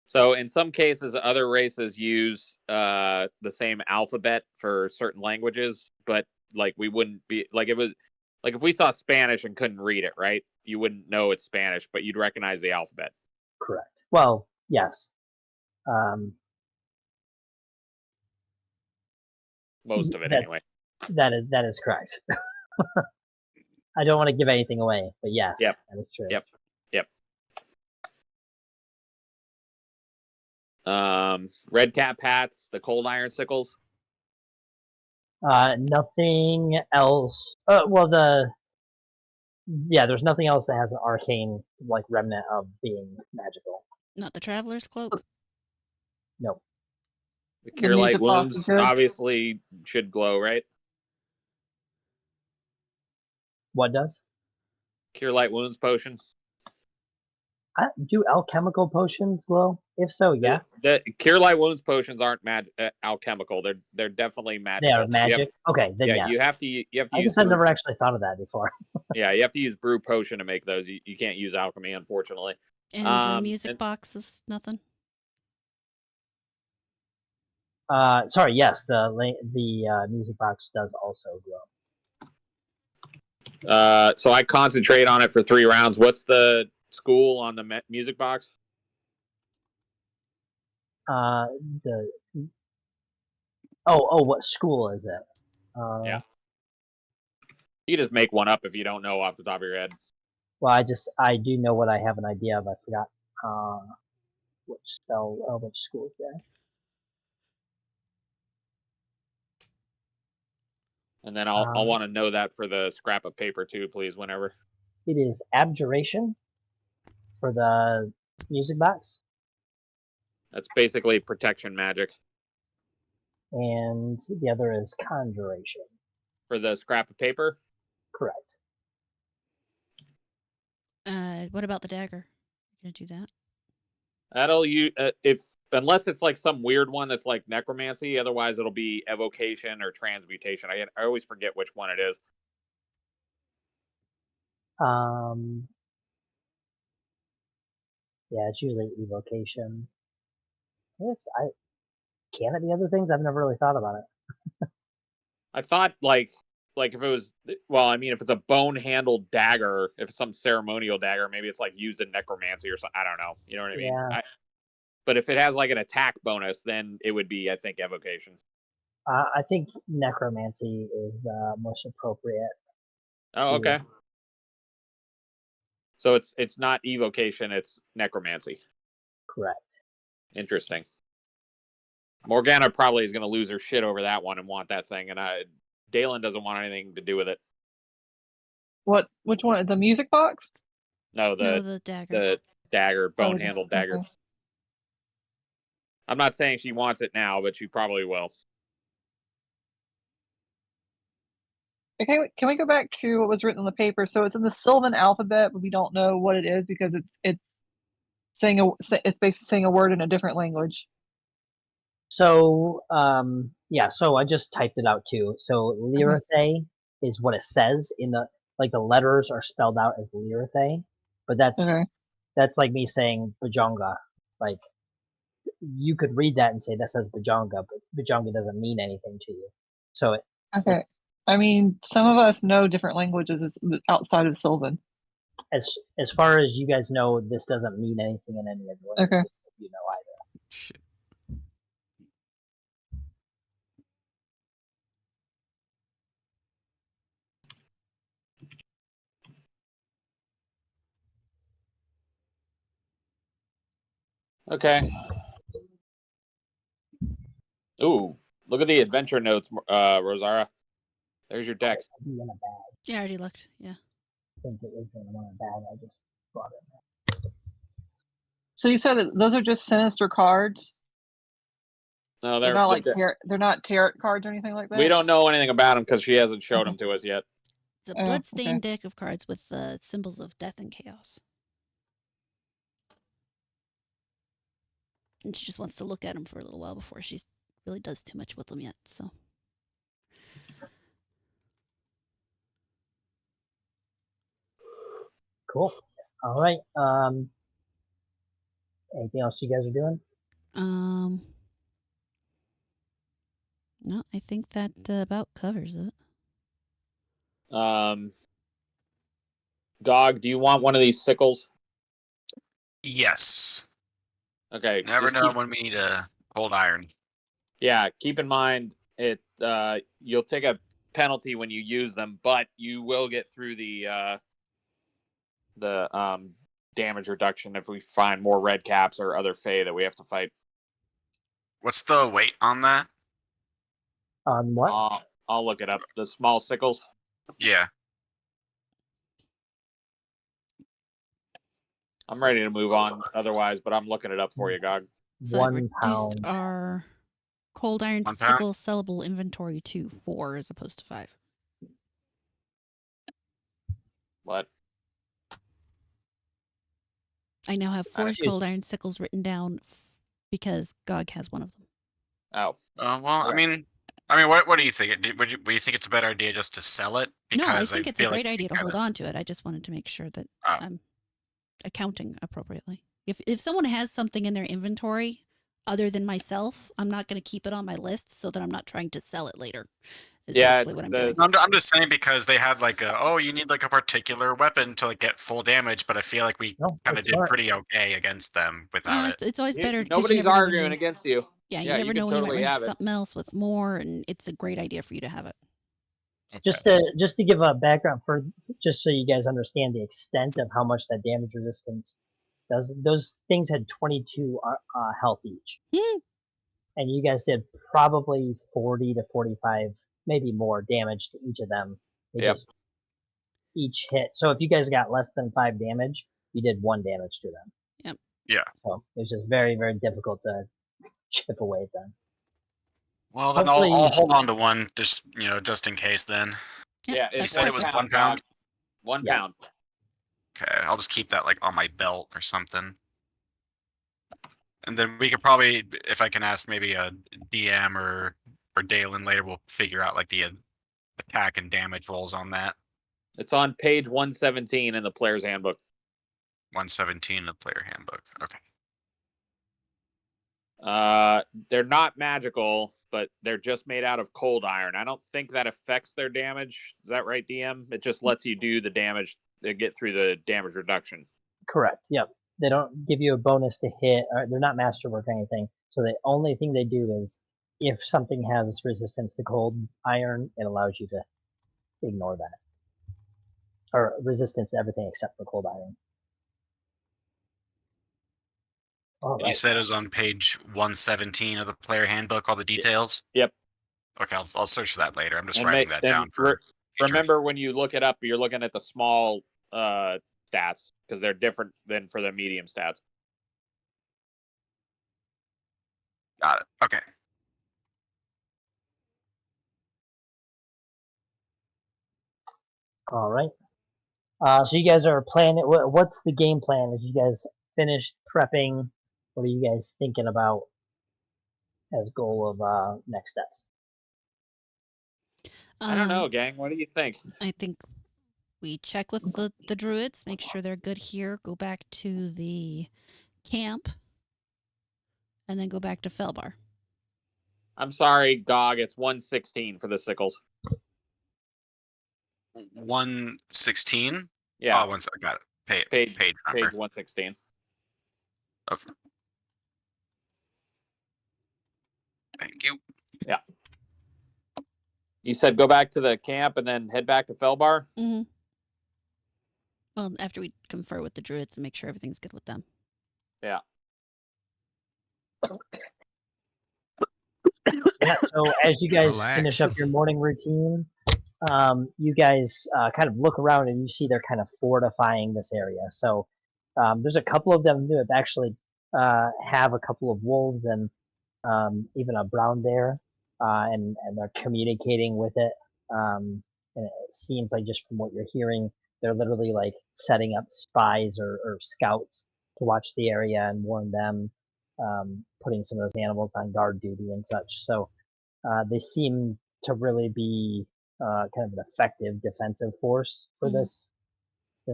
So in some cases, other races use the same alphabet for certain languages, but like we wouldn't be like it was like if we saw Spanish and couldn't read it, right? You wouldn't know it's Spanish, but you'd recognize the alphabet. Correct. Well, yes. Most of it, anyway. That is correct. I don't want to give anything away, but yes, Yep. that is true. Yep. Red cap hats, the cold iron sickles. Nothing else. There's nothing else that has an arcane like remnant of being magical. Not the traveler's cloak? Nope. The cure music light box wounds is good. obviously should glow, right? What does? Cure light wounds potion. Do alchemical potions glow? If so, yes. The cure light wounds potions aren't alchemical. They're definitely magical. They are magic. Okay, then Yeah, yes. you have to use. I guess I've never actually thought of that before. Yeah, you have to use brew potion to make those. You can't use alchemy, unfortunately. And the music box is nothing? Sorry, yes, the music box does also glow. So I concentrate on it for 3 rounds. What's the school on the music box? What school is it? Yeah. You can just make one up if you don't know off the top of your head. Well, I do know what I have an idea of. I forgot which school is there. And then I'll want to know that for the scrap of paper too, please, whenever. It is abjuration for the music box. That's basically protection magic And the other is conjuration. for the scrap of paper. Correct. What about the dagger? You're gonna do that? That'll you if unless it's like some weird one that's like necromancy. Otherwise, it'll be evocation or transmutation. I always forget which one it is. Yeah, it's usually evocation. Yes, can it be other things? I've never really thought about it. I thought like if it was well, I mean, if it's a bone handled dagger, if it's some ceremonial dagger, maybe it's like used in necromancy or something. I don't know. You know what I mean? Yeah. But if it has like an attack bonus, then it would be, I think, evocation. I think necromancy is the most appropriate. Oh, okay. So it's not evocation, it's necromancy. Correct. Interesting. Morgana probably is going to lose her shit over that one and want that thing, and Dalen doesn't want anything to do with it. Which one? The music box? No, the dagger. The dagger, bone-handled dagger. Okay. I'm not saying she wants it now, but she probably will. Okay, can we go back to what was written on the paper? So it's in the Sylvan alphabet, but we don't know what it is because it's basically saying a word in a different language. So, so I just typed it out too. So Lyrithe is what it says in the letters are spelled out as Lyrithe, but that's like me saying Bajonga. Like you could read that and say that says Bajonga, but Bajonga doesn't mean anything to you. So Okay. I mean, some of us know different languages outside of Sylvan. As far as you guys know, this doesn't mean anything in any of the languages that you know either. Shit. Okay. Ooh, look at the adventure notes, Rosara. There's your deck. It'd be in a bag. Yeah, I already looked. Yeah. I think it is in a bag. I just brought it. So you said that those are just sinister cards? No, They're not like they're not tarot cards or anything like that? We don't know anything about them because she hasn't showed them to us yet. It's a bloodstained deck of cards with symbols of death and chaos. And she just wants to look at them for a little while before she really does too much with them yet. So. Cool. All right. Anything else you guys are doing? No, I think that about covers it. Gog, do you want one of these sickles? Yes. Okay. Never know when we need a cold iron. Yeah, keep in mind you'll take a penalty when you use them, but you will get through the damage reduction if we find more red caps or other fae that we have to fight. What's the weight on that? On what? I'll look it up. The small sickles. Yeah. I'm ready to move on otherwise, but I'm looking it up for you, Gog. So 1 I reduced pound. our cold iron 1 pound? sickle sellable inventory to 4 as opposed to 5. What? I now have 4 cold iron sickles written down because Gog has one of them. Oh. Well, I mean, what do you think? Would you think it's a better idea just to sell it? No, I Because think it's a great idea to hold on to it. I just wanted to make sure that I'm accounting appropriately. If someone has something in their inventory other than myself, I'm not going to keep it on my list so that I'm not trying to sell it later. Is basically what I'm doing. I'm just saying because they had like you need like a particular weapon to like get full damage, but I feel like we kind of did pretty okay against them without it. It's always better. Nobody's arguing against you. Yeah, you never know when you might run into something else with more, and it's a great idea for you to have it. Okay. Just to give a background just so you guys understand the extent of how much that damage resistance does. Those things had 22 health each, and you guys did probably 40 to 45, maybe more damage to each of them. Just each hit. So if you guys got less than 5 damage, you did 1 damage to them. Yep. Yeah. So it's just very, very difficult to chip away at them. Well, then Hopefully- I'll hold on to one, just just in case. Then Yeah, you it's said it was 1 pound. 1 Yes. pound. Okay, I'll just keep that like on my belt or something. And then we could probably, if I can ask maybe a DM or Dalen later, we'll figure out like the attack and damage rolls on that. It's on page 117 in the player's handbook. 117 in the player handbook. Okay. They're not magical, but they're just made out of cold iron. I don't think that affects their damage. Is that right, DM? It just lets you do the damage to get through the damage reduction. Correct. Yep. They don't give you a bonus to hit. Or they're not masterwork or anything. So the only thing they do is if something has resistance to cold iron, it allows you to ignore that. Or resistance to everything except for cold iron. All You right. said it was on page 117 of the player handbook, all the details? Yep. Okay, I'll search for that later. I'm just And writing that down for future. remember when you look it up, you're looking at the small stats because they're different than for the medium stats. Got it. Okay. All right. So you guys are planning. What's the game plan? As you guys finish prepping, what are you guys thinking about as goal of next steps? I don't know, gang. What do you think? I think we check with the druids, make sure they're good here, go back to the camp, and then go back to Felbar. I'm sorry, Gog. It's 116 for the sickles. 116? Yeah. Oh, I got it. Page Page number. 116. Okay. Thank you. Yeah. You said go back to the camp and then head back to Felbar? Mm-hmm. Well, after we confer with the druids and make sure everything's good with them. Yeah. Yeah. So as you guys Relax. finish up your morning routine, you guys kind of look around and you see they're kind of fortifying this area. So there's a couple of them that actually have a couple of wolves and even a brown bear, and they're communicating with it. And it seems like just from what you're hearing, they're literally like setting up spies or scouts to watch the area and warn them, putting some of those animals on guard duty and such. So they seem to really be kind of an effective defensive force for this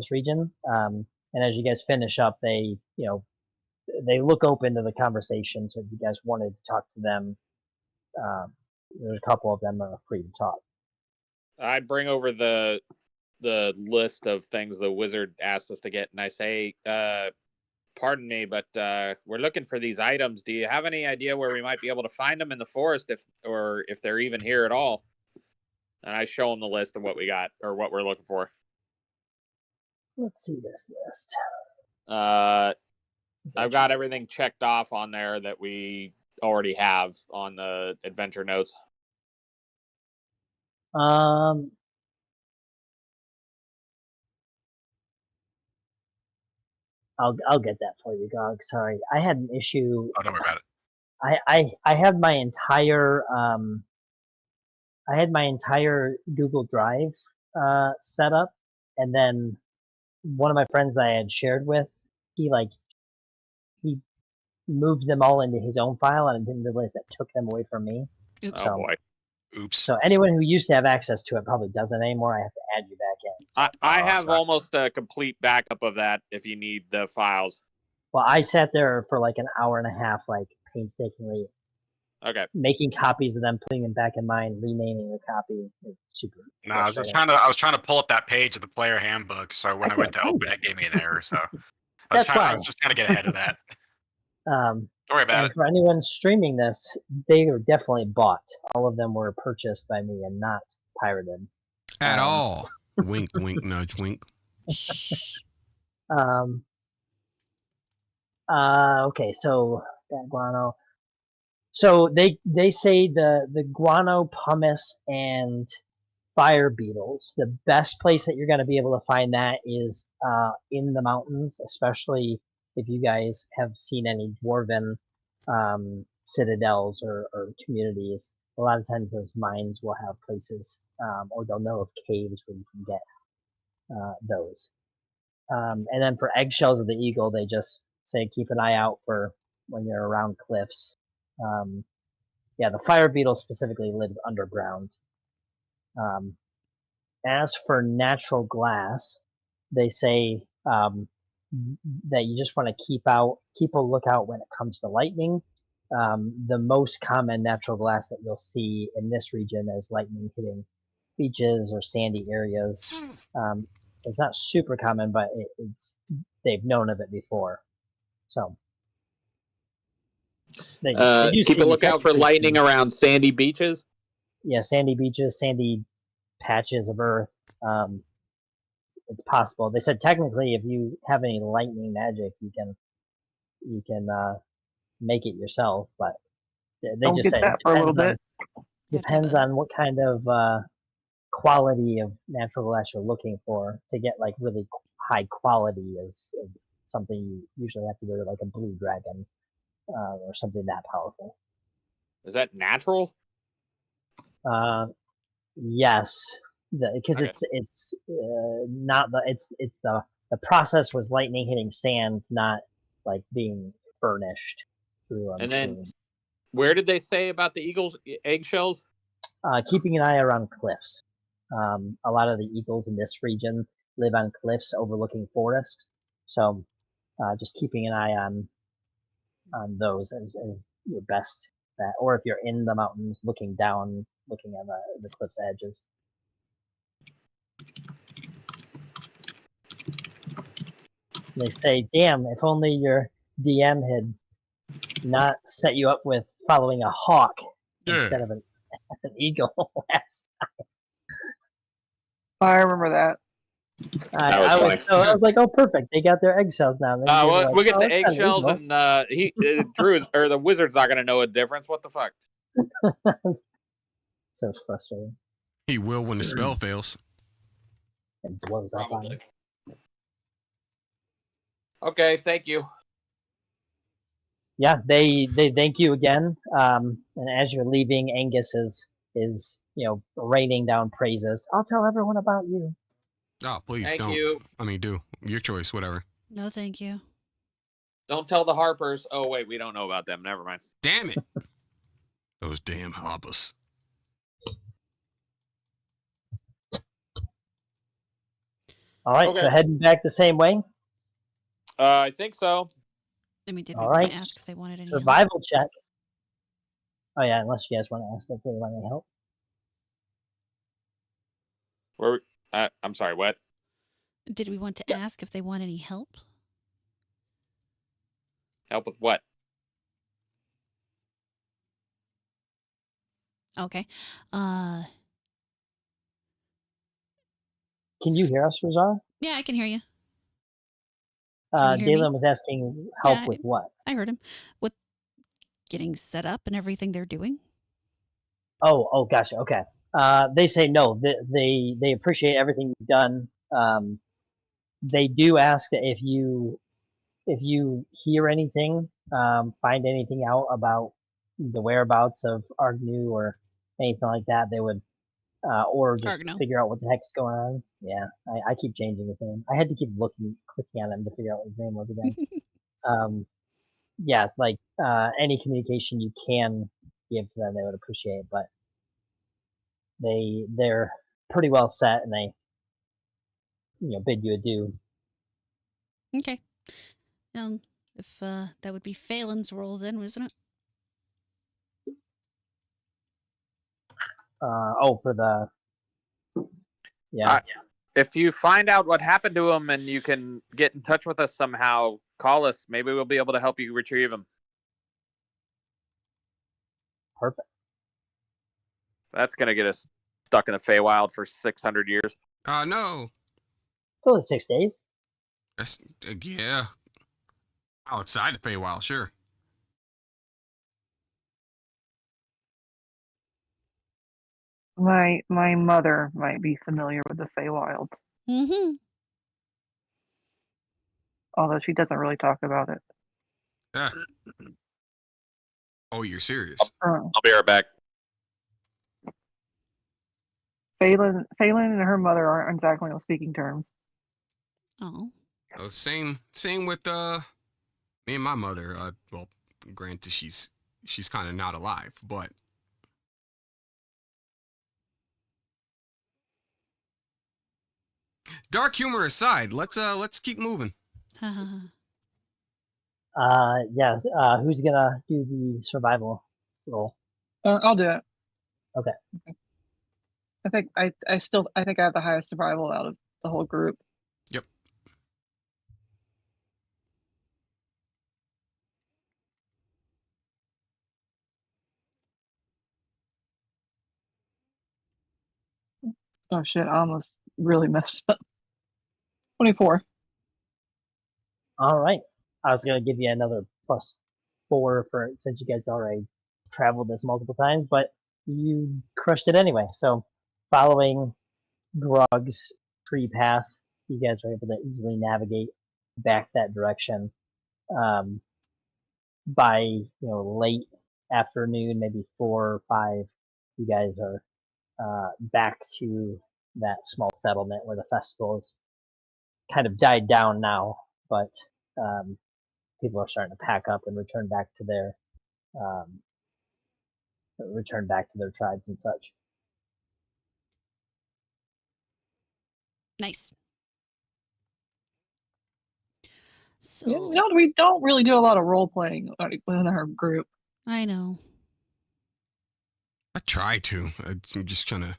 region. And as you guys finish up, they they look open to the conversation. So if you guys wanted to talk to them, there's a couple of them that are free to talk. I bring over the list of things the wizard asked us to get, and I say, pardon me, but we're looking for these items. Do you have any idea where we might be able to find them in the forest, if they're even here at all? And I show them the list of what we got or what we're looking for. Let's see this list. I've got everything checked off on there that we already have on the adventure notes. I'll get that for you, Gog. Sorry, I had an issue. Oh, don't worry about it. I had my entire Google Drive set up, and then one of my friends I had shared with, he moved them all into his own file, and I didn't realize that took them away from me. Oops. Oh boy. Oops. So anyone who used to have access to it probably doesn't anymore. I have to add you back in. So, I have sorry. almost a complete backup of that if you need the files. well, I sat there for like an hour and a half, like painstakingly Okay. making copies of them, putting them back in mine, renaming the copy. It's super. No, I was frustrating. trying to pull up that page of the player handbook. So when I went to open it, it gave me an error. So I That's I fine. was just trying to get ahead of that. Um, Don't worry about and it. for anyone streaming this, they were definitely bought. All of them were purchased by me and not pirated. At all. Wink, wink, nudge, wink. Okay, so that guano. So they say the guano, pumice, and fire beetles. The best place that you're going to be able to find that is in the mountains, especially if you guys have seen any dwarven citadels or communities, a lot of times those mines will have places, or they'll know of caves where you can get those. And then for eggshells of the eagle, they just say keep an eye out for when you're around cliffs. Yeah, the fire beetle specifically lives underground. As for natural glass, they say that you just want to keep a lookout when it comes to lightning. The most common natural glass that you'll see in this region is lightning hitting beaches or sandy areas. It's not super common, but they've known of it before. So they do Keep a lookout for lightning around sandy beaches. Yeah, sandy beaches, sandy patches of earth. It's possible. They said technically, if you have any lightning magic, you can make it yourself, but they Don't just get said that for a little bit. Depends on what kind of quality of natural glass you're looking for. To get like really high quality is something you usually have to go to like a blue dragon or something that powerful. Is that natural? Yes, because Okay. it's not it's the process was lightning hitting sand, not like being furnished through a And machine. then, where did they say about the eagles' eggshells? Keeping an eye around cliffs. A lot of the eagles in this region live on cliffs overlooking forest, so just keeping an eye on those is your best bet. Or if you're in the mountains, looking down, looking at the cliff's edges. They say, "Damn! If only your DM had not set you up with following a hawk instead of an eagle." Last, I remember that. I was like, "Oh, perfect! They got their eggshells now." We'll get the "Oh, it's kinda eggshells, eagle." and Drew or the wizard's not going to know a difference. What the fuck? So frustrating. He will when the spell fails. It blows up on him. Okay, thank you. Yeah, they thank you again. And as you're leaving, Angus is raining down praises. I'll tell everyone about you. Oh, please Thank don't. you. I mean, do your choice, whatever. No, thank you. Don't tell the Harpers. Oh wait, we don't know about them. Never mind. Damn it. Those damn hoppers. All right, Okay. so heading back the same way. I think so. I mean, did we All want right. to ask if they wanted any help? Survival check. Oh yeah, unless you guys want to ask if they want any help. I'm sorry. What? Did we want to ask if they want any help? Help with what? Okay. Can you hear us, Razar? Yeah, I can hear you. Can you hear me? Dalen was asking help Yeah, with what? I heard him. With getting set up and everything they're doing. Oh, gotcha. Okay. They say no. They appreciate everything you've done. They do ask that if you hear anything, find anything out about the whereabouts of Argnu or anything like that, they would, or just Argno. figure out what the heck's going on. Yeah, I keep changing his name. I had to keep clicking on him to figure out what his name was again. Yeah, like any communication you can give to them, they would appreciate. But they're pretty well set, and they bid you adieu. Okay. If that would be Phelan's role then, wasn't it? For the yeah. If you find out what happened to him and you can get in touch with us somehow, call us. Maybe we'll be able to help you retrieve him. Perfect. That's gonna get us stuck in the Feywild for 600 years. No. It's only 6 days. That's yeah. Outside the Feywild, sure. My mother might be familiar with the Feywild. Mm-hmm. although she doesn't really talk about it. Ah. Oh, you're serious? I'll be right back. Phelan and her mother aren't exactly on speaking terms. Oh. Oh, same with me and my mother. Well, granted, she's kind of not alive, but dark humor aside, let's keep moving. Yes. Who's gonna do the survival roll? I'll do it. Okay. I think I think I have the highest survival out of the whole group. Yep. Oh shit! I almost really messed up. 24. All right. I was gonna give you another +4 for since you guys already traveled this multiple times, but you crushed it anyway. So, following Grog's tree path, you guys are able to easily navigate back that direction. By late afternoon, maybe 4 or 5, you guys are back to that small settlement where the festival is kind of died down now, but people are starting to pack up and return back to their tribes and such. Nice. So We don't really do a lot of role playing within our group. I know. I try to. I'm just trying to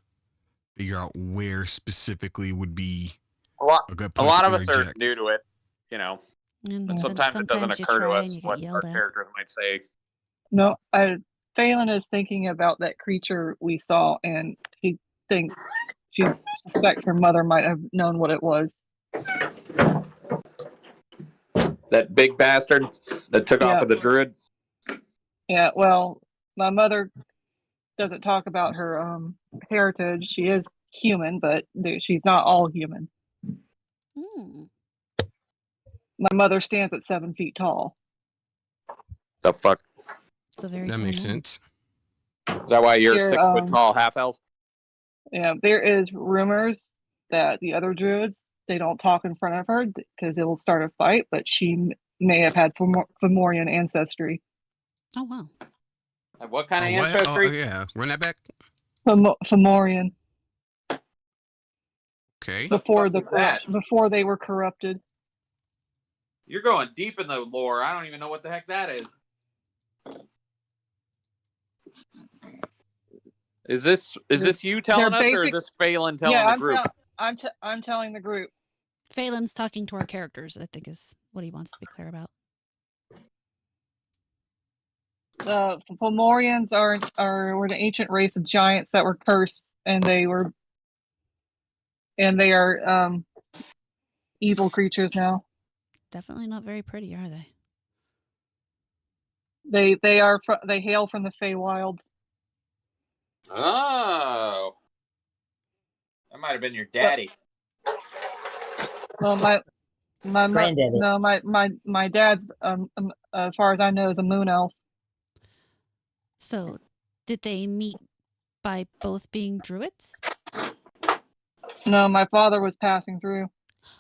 figure out where specifically would be a good A point lot to of us are interject. new to it, you know. And And then sometimes it doesn't you occur to try us and you get what our yelled at. characters might say. No, Phelan is thinking about that creature we saw, and she suspects her mother might have known what it was. That big bastard that took off with the druid. Yeah, well, my mother doesn't talk about her heritage. She is human, but she's not all human. Hmm. My mother stands at 7 feet tall. The fuck? So very That makes cool. sense. Is that why you're Here, 6 foot tall half elf? Yeah, there is rumors that the other druids, they don't talk in front of her because it will start a fight, but she may have had Fomorian ancestry. Oh wow. What kind of What? ancestry? Yeah, run that back. Fomorian. Okay. Before that? before they were corrupted. You're going deep in the lore. I don't even know what the heck that is. Is this you telling us, or is this Phelan telling the group? I'm telling the group. Phelan's talking to our characters, I think is what he wants to be clear about. The Fomorians were an ancient race of giants that were cursed, and they are evil creatures now. Definitely not very pretty, are they? They hail from the Feywilds. Oh, that might have been your daddy. Well, Granddaddy. no, my dad's as far as I know is a moon elf. So did they meet by both being druids? No, my father was passing through.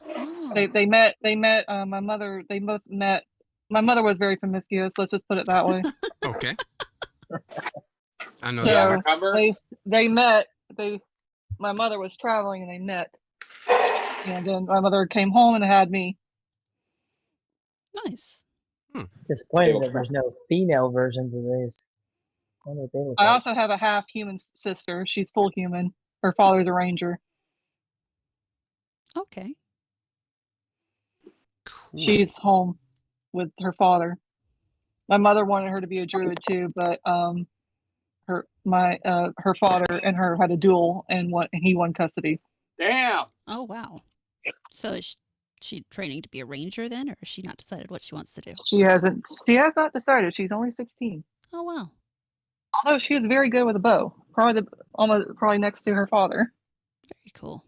Oh. They met my mother. They both met. My mother was very promiscuous. Let's just put it that way. Okay. I know So that. they met. My mother was traveling and they met. And then my mother came home and had me. Nice. Disappointed that there's no female versions of these. I wonder what they look I like. also have a half human sister. She's full human. Her father's a ranger. Okay. Cool. She's home with her father. My mother wanted her to be a druid too, but her father and her had a duel and he won custody. Damn. Oh wow. So is she training to be a ranger then, or has she not decided what she wants to do? She has not decided. She's only 16. Oh wow. Although she is very good with a bow. Probably next to her father. Very cool.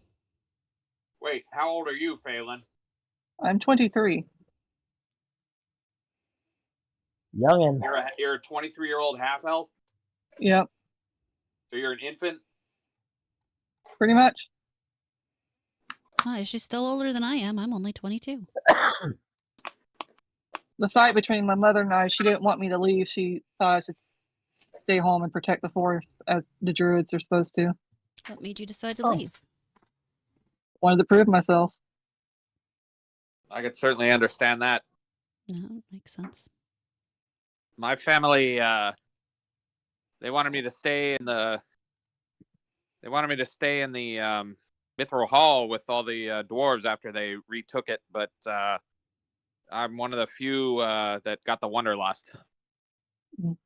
Wait, how old are you, Phelan? I'm 23. Youngin. You're a 23-year-old half elf. Yep, So you're an infant. pretty much. Oh, she's still older than I am. I'm only 22. The fight between my mother and I, she didn't want me to leave. She thought I should stay home and protect the forest as the druids are supposed to. What made you decide to Oh. leave? Wanted to prove myself. I could certainly understand that. No, makes sense. My family, they wanted me to stay in the. They wanted me to stay in the Mithril Hall with all the dwarves after they retook it, but I'm one of the few that got the Wanderlust. Mm.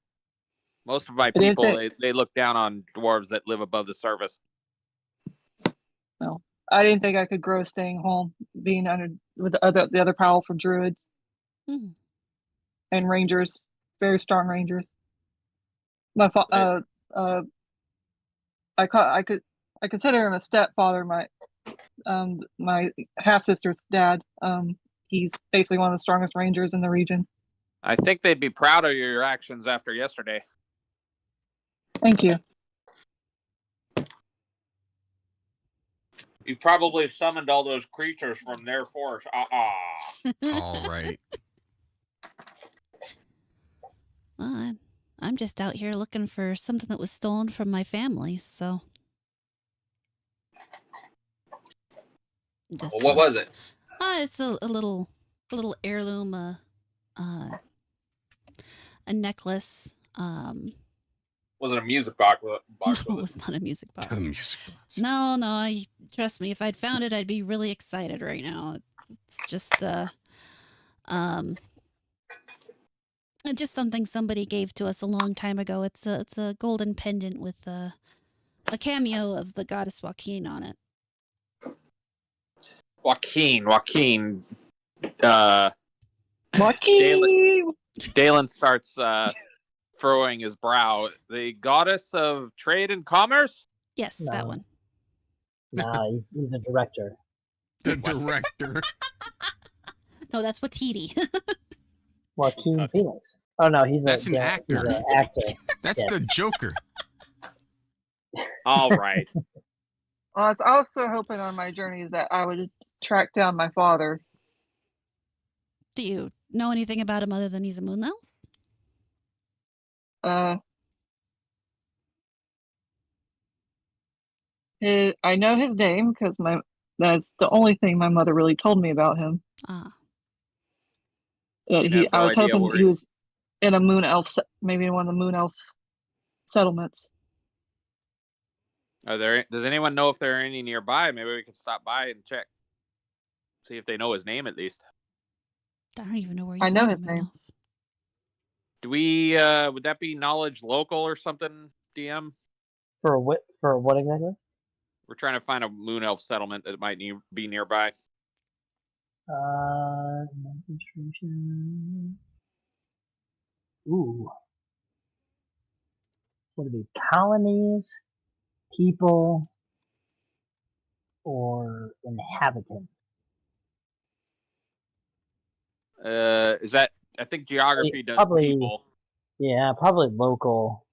Most of my But if people, it- they look down on dwarves that live above the surface. No, I didn't think I could grow staying home, being under with the other powerful druids Hmm. and rangers, very strong rangers. My I consider him a stepfather. My half sister's dad. He's basically one of the strongest rangers in the region. I think they'd be proud of your actions after yesterday. Thank you. You probably summoned all those creatures from their forest. All right. Well, I'm just out here looking for something that was stolen from my family, so. Just, Well, what was it? It's a little heirloom, a necklace. Was it a music box? No, With it was not a music box. Music box. No, trust me, if I'd found it, I'd be really excited right now. It's just just something somebody gave to us a long time ago. It's a golden pendant with a cameo of the goddess Joaquin on it. Joaquin. Joaquin. Dalen starts furrowing his brow. The goddess of trade and commerce? Yes, No. that one. Nah, he's a director. The director. No, that's Watiti. Joaquin Phoenix. Oh no, he's That's an He's actor. an actor. That's Yes. the Joker. All right. I was also hoping on my journeys that I would track down my father. Do you know anything about him other than he's a moon elf? I know his name because that's the only thing my mother really told me about him. Ah, You have I no was idea hoping where he was in a moon elf, maybe in one of the moon elf settlements. Does anyone know if there are any nearby? Maybe we can stop by and check. See if they know his name at least. I don't even know where you I know find his a moon name. elf. Do we would that be knowledge local or something, DM? For what exactly? We're trying to find a moon elf settlement that might be nearby. Administration. Ooh. Would it be colonies, people, or inhabitants? Is that I think geography does Probably- people. Yeah, probably local.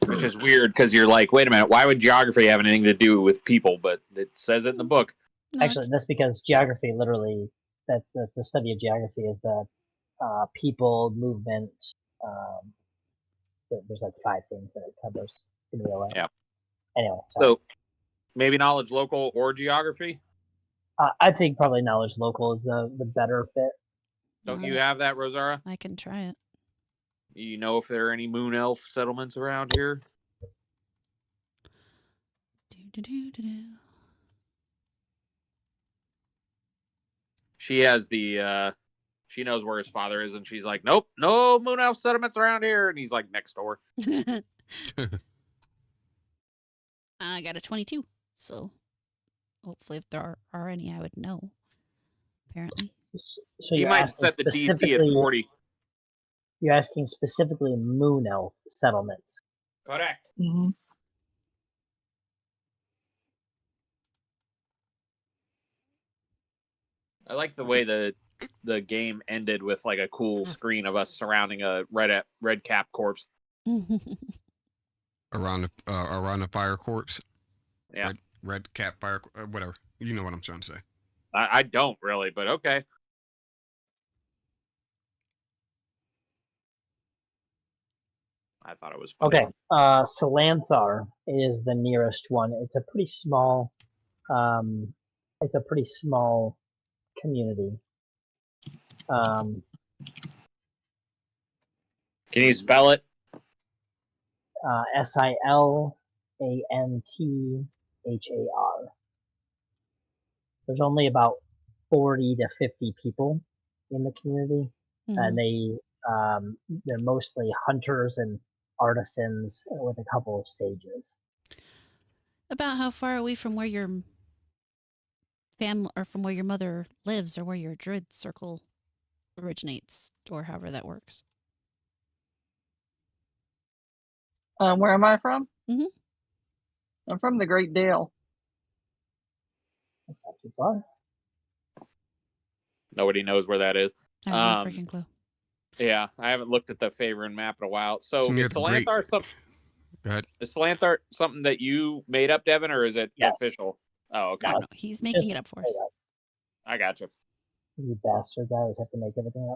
Which is weird because you're like, wait a minute, why would geography have anything to do with people? But it says it in the book. No, Actually, that's because geography literally, that's the study of geography is the people, movement. There's like 5 things that it covers in real life. Yeah. Anyway, sorry. So maybe knowledge local or geography. I think probably knowledge local is the better fit. Don't you have that, Rosara? I can try it. You know if there are any moon elf settlements around here? Do. She has the she knows where his father is, and she's like, nope, no moon elf settlements around here. And he's like next door. I got a 22, so hopefully if there are any, I would know. Apparently. So He you're might asking set the DC at specifically- 40. You're asking specifically moon elf settlements. Correct. Mm-hmm. I like the way the the game ended with like a cool screen of us surrounding a red cap corpse. Around the fire corpse. Yeah. Red cap fire, whatever. You know what I'm trying to say. I don't really, but okay. I thought it was funny. Okay, Salanthar is the nearest one. It's a pretty small, community. Can you spell it? Silanthr. There's only about 40 to 50 people in the community, and they're mostly hunters and artisans with a couple of sages. About how far away from where your family or from where your mother lives or where your druid circle originates, or however that works? Where am I from? Mhm. I'm from the Great Dale. That's not too far. Nobody knows where that is. I have no freaking clue. Yeah, I haven't looked at the Favorite map in a while. So It's near is the Great- Salanthar Go ahead. Is Salanthar something that you made up, Devin, or is it Yes. official? Oh, okay. No, he's making Just it up for us. I got you. You bastards! I always have to make everything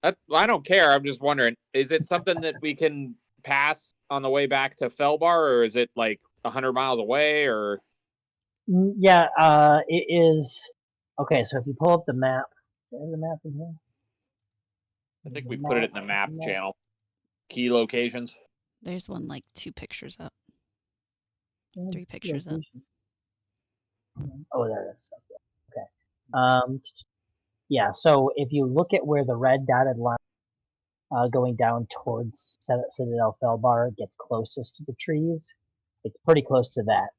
up. I don't care. I'm just wondering, is it something that we can pass on the way back to Felbar, or is it like 100 miles away, or? Yeah, it is. Okay, so if you pull up the map, is the map in here? I think we put it in the map channel. Key locations. There's one like 2 pictures up. 3 pictures up. Oh, there it is. Okay. Yeah. So if you look at where the red dotted line going down towards Citadel Felbar gets closest to the trees, it's pretty close to that.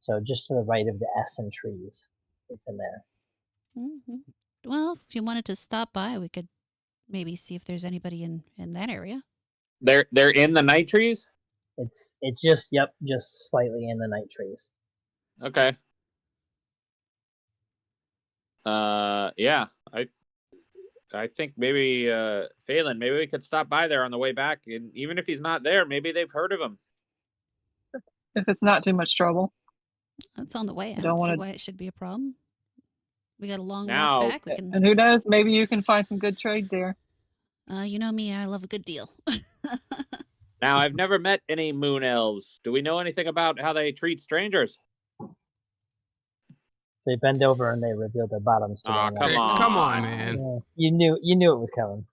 So just to the right of the Essen trees, it's in there. Mm-hmm. Well, if you wanted to stop by, we could maybe see if there's anybody in that area. They're in the night trees? It's just slightly in the night trees. Okay. Yeah. I think maybe Phelan, maybe we could stop by there on the way back, and even if he's not there, maybe they've heard of him. If it's not too much trouble. It's on the way. I don't don't see wanna- why it should be a problem. We got a long Now- walk back. We can. And who knows, maybe you can find some good trade there. You know me. I love a good deal. Now, I've never met any moon elves. Do we know anything about how they treat strangers? They bend over and they reveal their bottoms to Aw, one come Hey, another. on. come on, man. Yeah, you knew it was coming.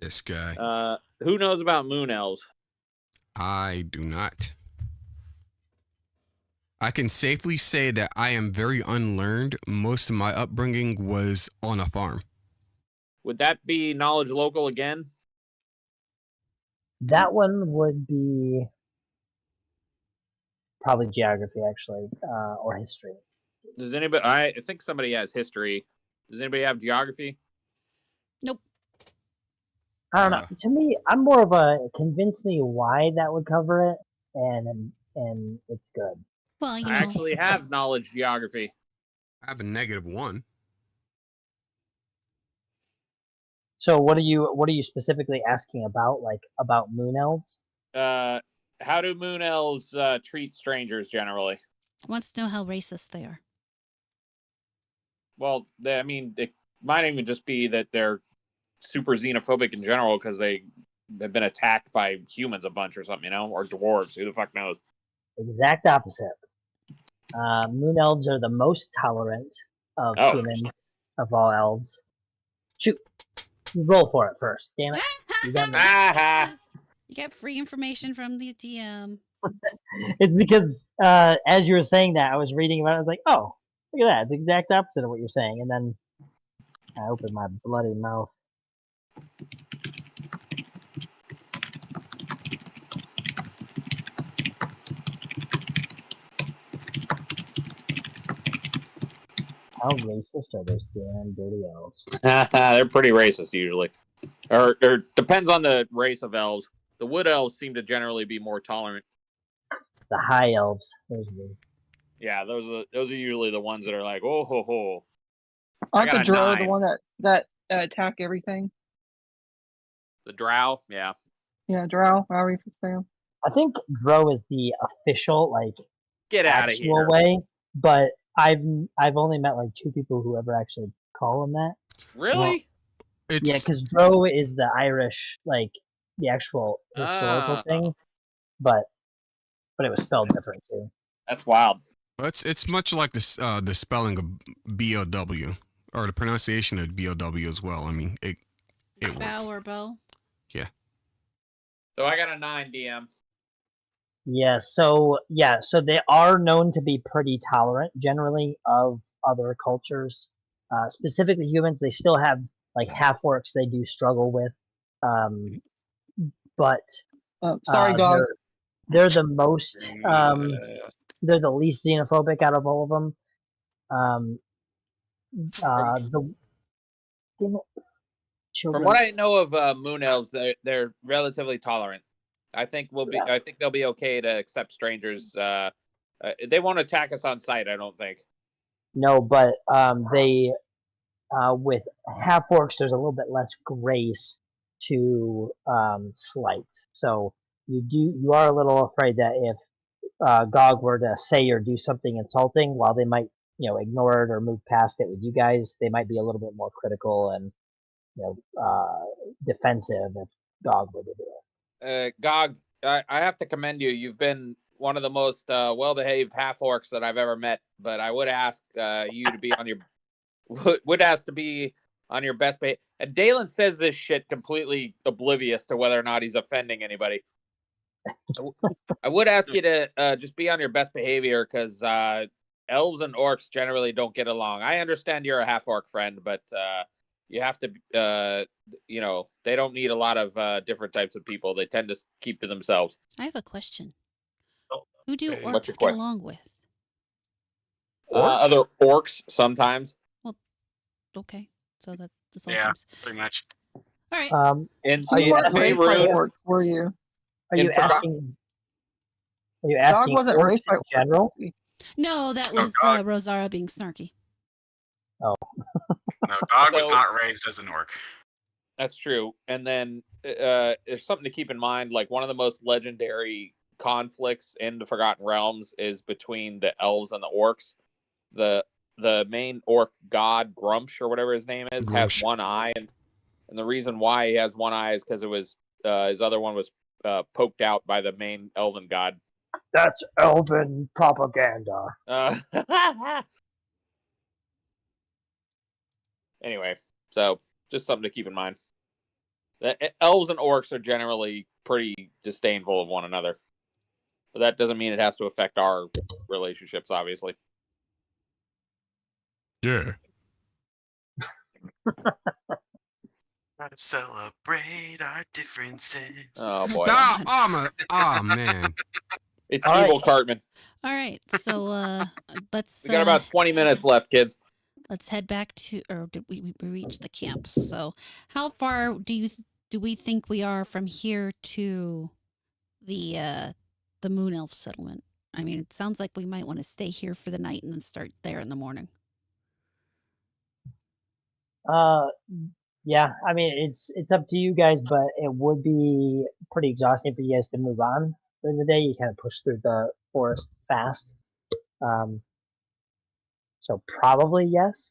This guy. Who knows about moon elves? I do not. I can safely say that I am very unlearned. Most of my upbringing was on a farm. Would that be knowledge local again? That one would be probably geography, actually, or history. Does anybody? I think somebody has history. Does anybody have geography? Nope. I don't know. To me, I'm more of a convince me why that would cover it, and it's good. Well, you know. I actually have knowledge geography. I have a -1. So what are you specifically asking about? Like about moon elves? How do moon elves treat strangers generally? Wants to know how racist they are. Well, it might even just be that they're super xenophobic in general because they have been attacked by humans a bunch or something, or dwarves. Who the fuck knows? Exact opposite. Moon elves are the most tolerant of humans of all elves. Shoot, roll for it first. Damn it! You got me. You got free information from the DM. It's because as you were saying that, I was reading about it. I was like, oh, look at that. It's the exact opposite of what you're saying. And then I opened my bloody mouth. How racist are those damn dirty elves? They're pretty racist usually, or depends on the race of elves. The wood elves seem to generally be more tolerant. It's the high elves. Those are the Yeah, those are usually the ones that are like, oh ho ho. Aren't the got a drow the 9. one that attack everything? The drow, yeah. Yeah, drow. However you say 'em. I think Dro is the official, like, Get out of actual here. way, but I've only met like 2 people who ever actually call him that. Really? It's Yeah, because Dro is the Irish, like the actual historical Oh. thing, but it was spelled different too. That's wild. it's much like the spelling of BOW or the pronunciation of BOW as well. I mean, it Bow works. or bow? So I got a 9, DM. So they are known to be pretty tolerant generally of other cultures, specifically humans. They still have like half orcs they do struggle with, but Sorry, dog. they're the most they're the least xenophobic out of all of them. From what I know of moon elves, they're relatively tolerant. I think I think they'll be okay to accept strangers. They won't attack us on sight, I don't think. No, but they with half orcs, there's a little bit less grace to slight. So you are a little afraid that if Gog were to say or do something insulting, while they might ignore it or move past it with you guys, they might be a little bit more critical and defensive if Gog were to do it. Gog, I have to commend you. You've been one of the most well-behaved half orcs that I've ever met. But I would ask you to be on your best behavior. And Dalen says this shit completely oblivious to whether or not he's offending anybody. I would ask you to just be on your best behavior because elves and orcs generally don't get along. I understand you're a half orc friend, but you have to, they don't need a lot of different types of people. They tend to keep to themselves. I have a question. Who do What's your orcs get question? along with? Other orcs sometimes. Okay, so that's all Yeah, seems. pretty much. All right. And Are you weren't raised by Rune, orcs, were you? Are you asking? Are you asking wasn't orcs raised by in general? No, that No, was Gog. Rosara being snarky. No, Gog was So- not raised as an orc. That's true. And then there's something to keep in mind. Like one of the most legendary conflicts in the Forgotten Realms is between the elves and the orcs. The main orc god, Grumsh or whatever his name is, has Grumsh. one eye, and the reason why he has one eye is because it was his other one was poked out by the main elven god. That's elven propaganda. Anyway, so just something to keep in mind. Elves and orcs are generally pretty disdainful of one another. But that doesn't mean it has to affect our relationships, obviously. Yeah. Gotta celebrate our differences. Oh boy, Stop! Oh man. it's All evil Cartman. All right, so let's We got about 20 minutes left, kids. let's head back to, or did we reach the camp? So, how far do we think we are from here to the Moon Elf settlement? I mean, it sounds like we might want to stay here for the night and then start there in the morning. Yeah, I mean it's up to you guys, but it would be pretty exhausting for you guys to move on during the day. You kind of push through the forest fast. So probably yes,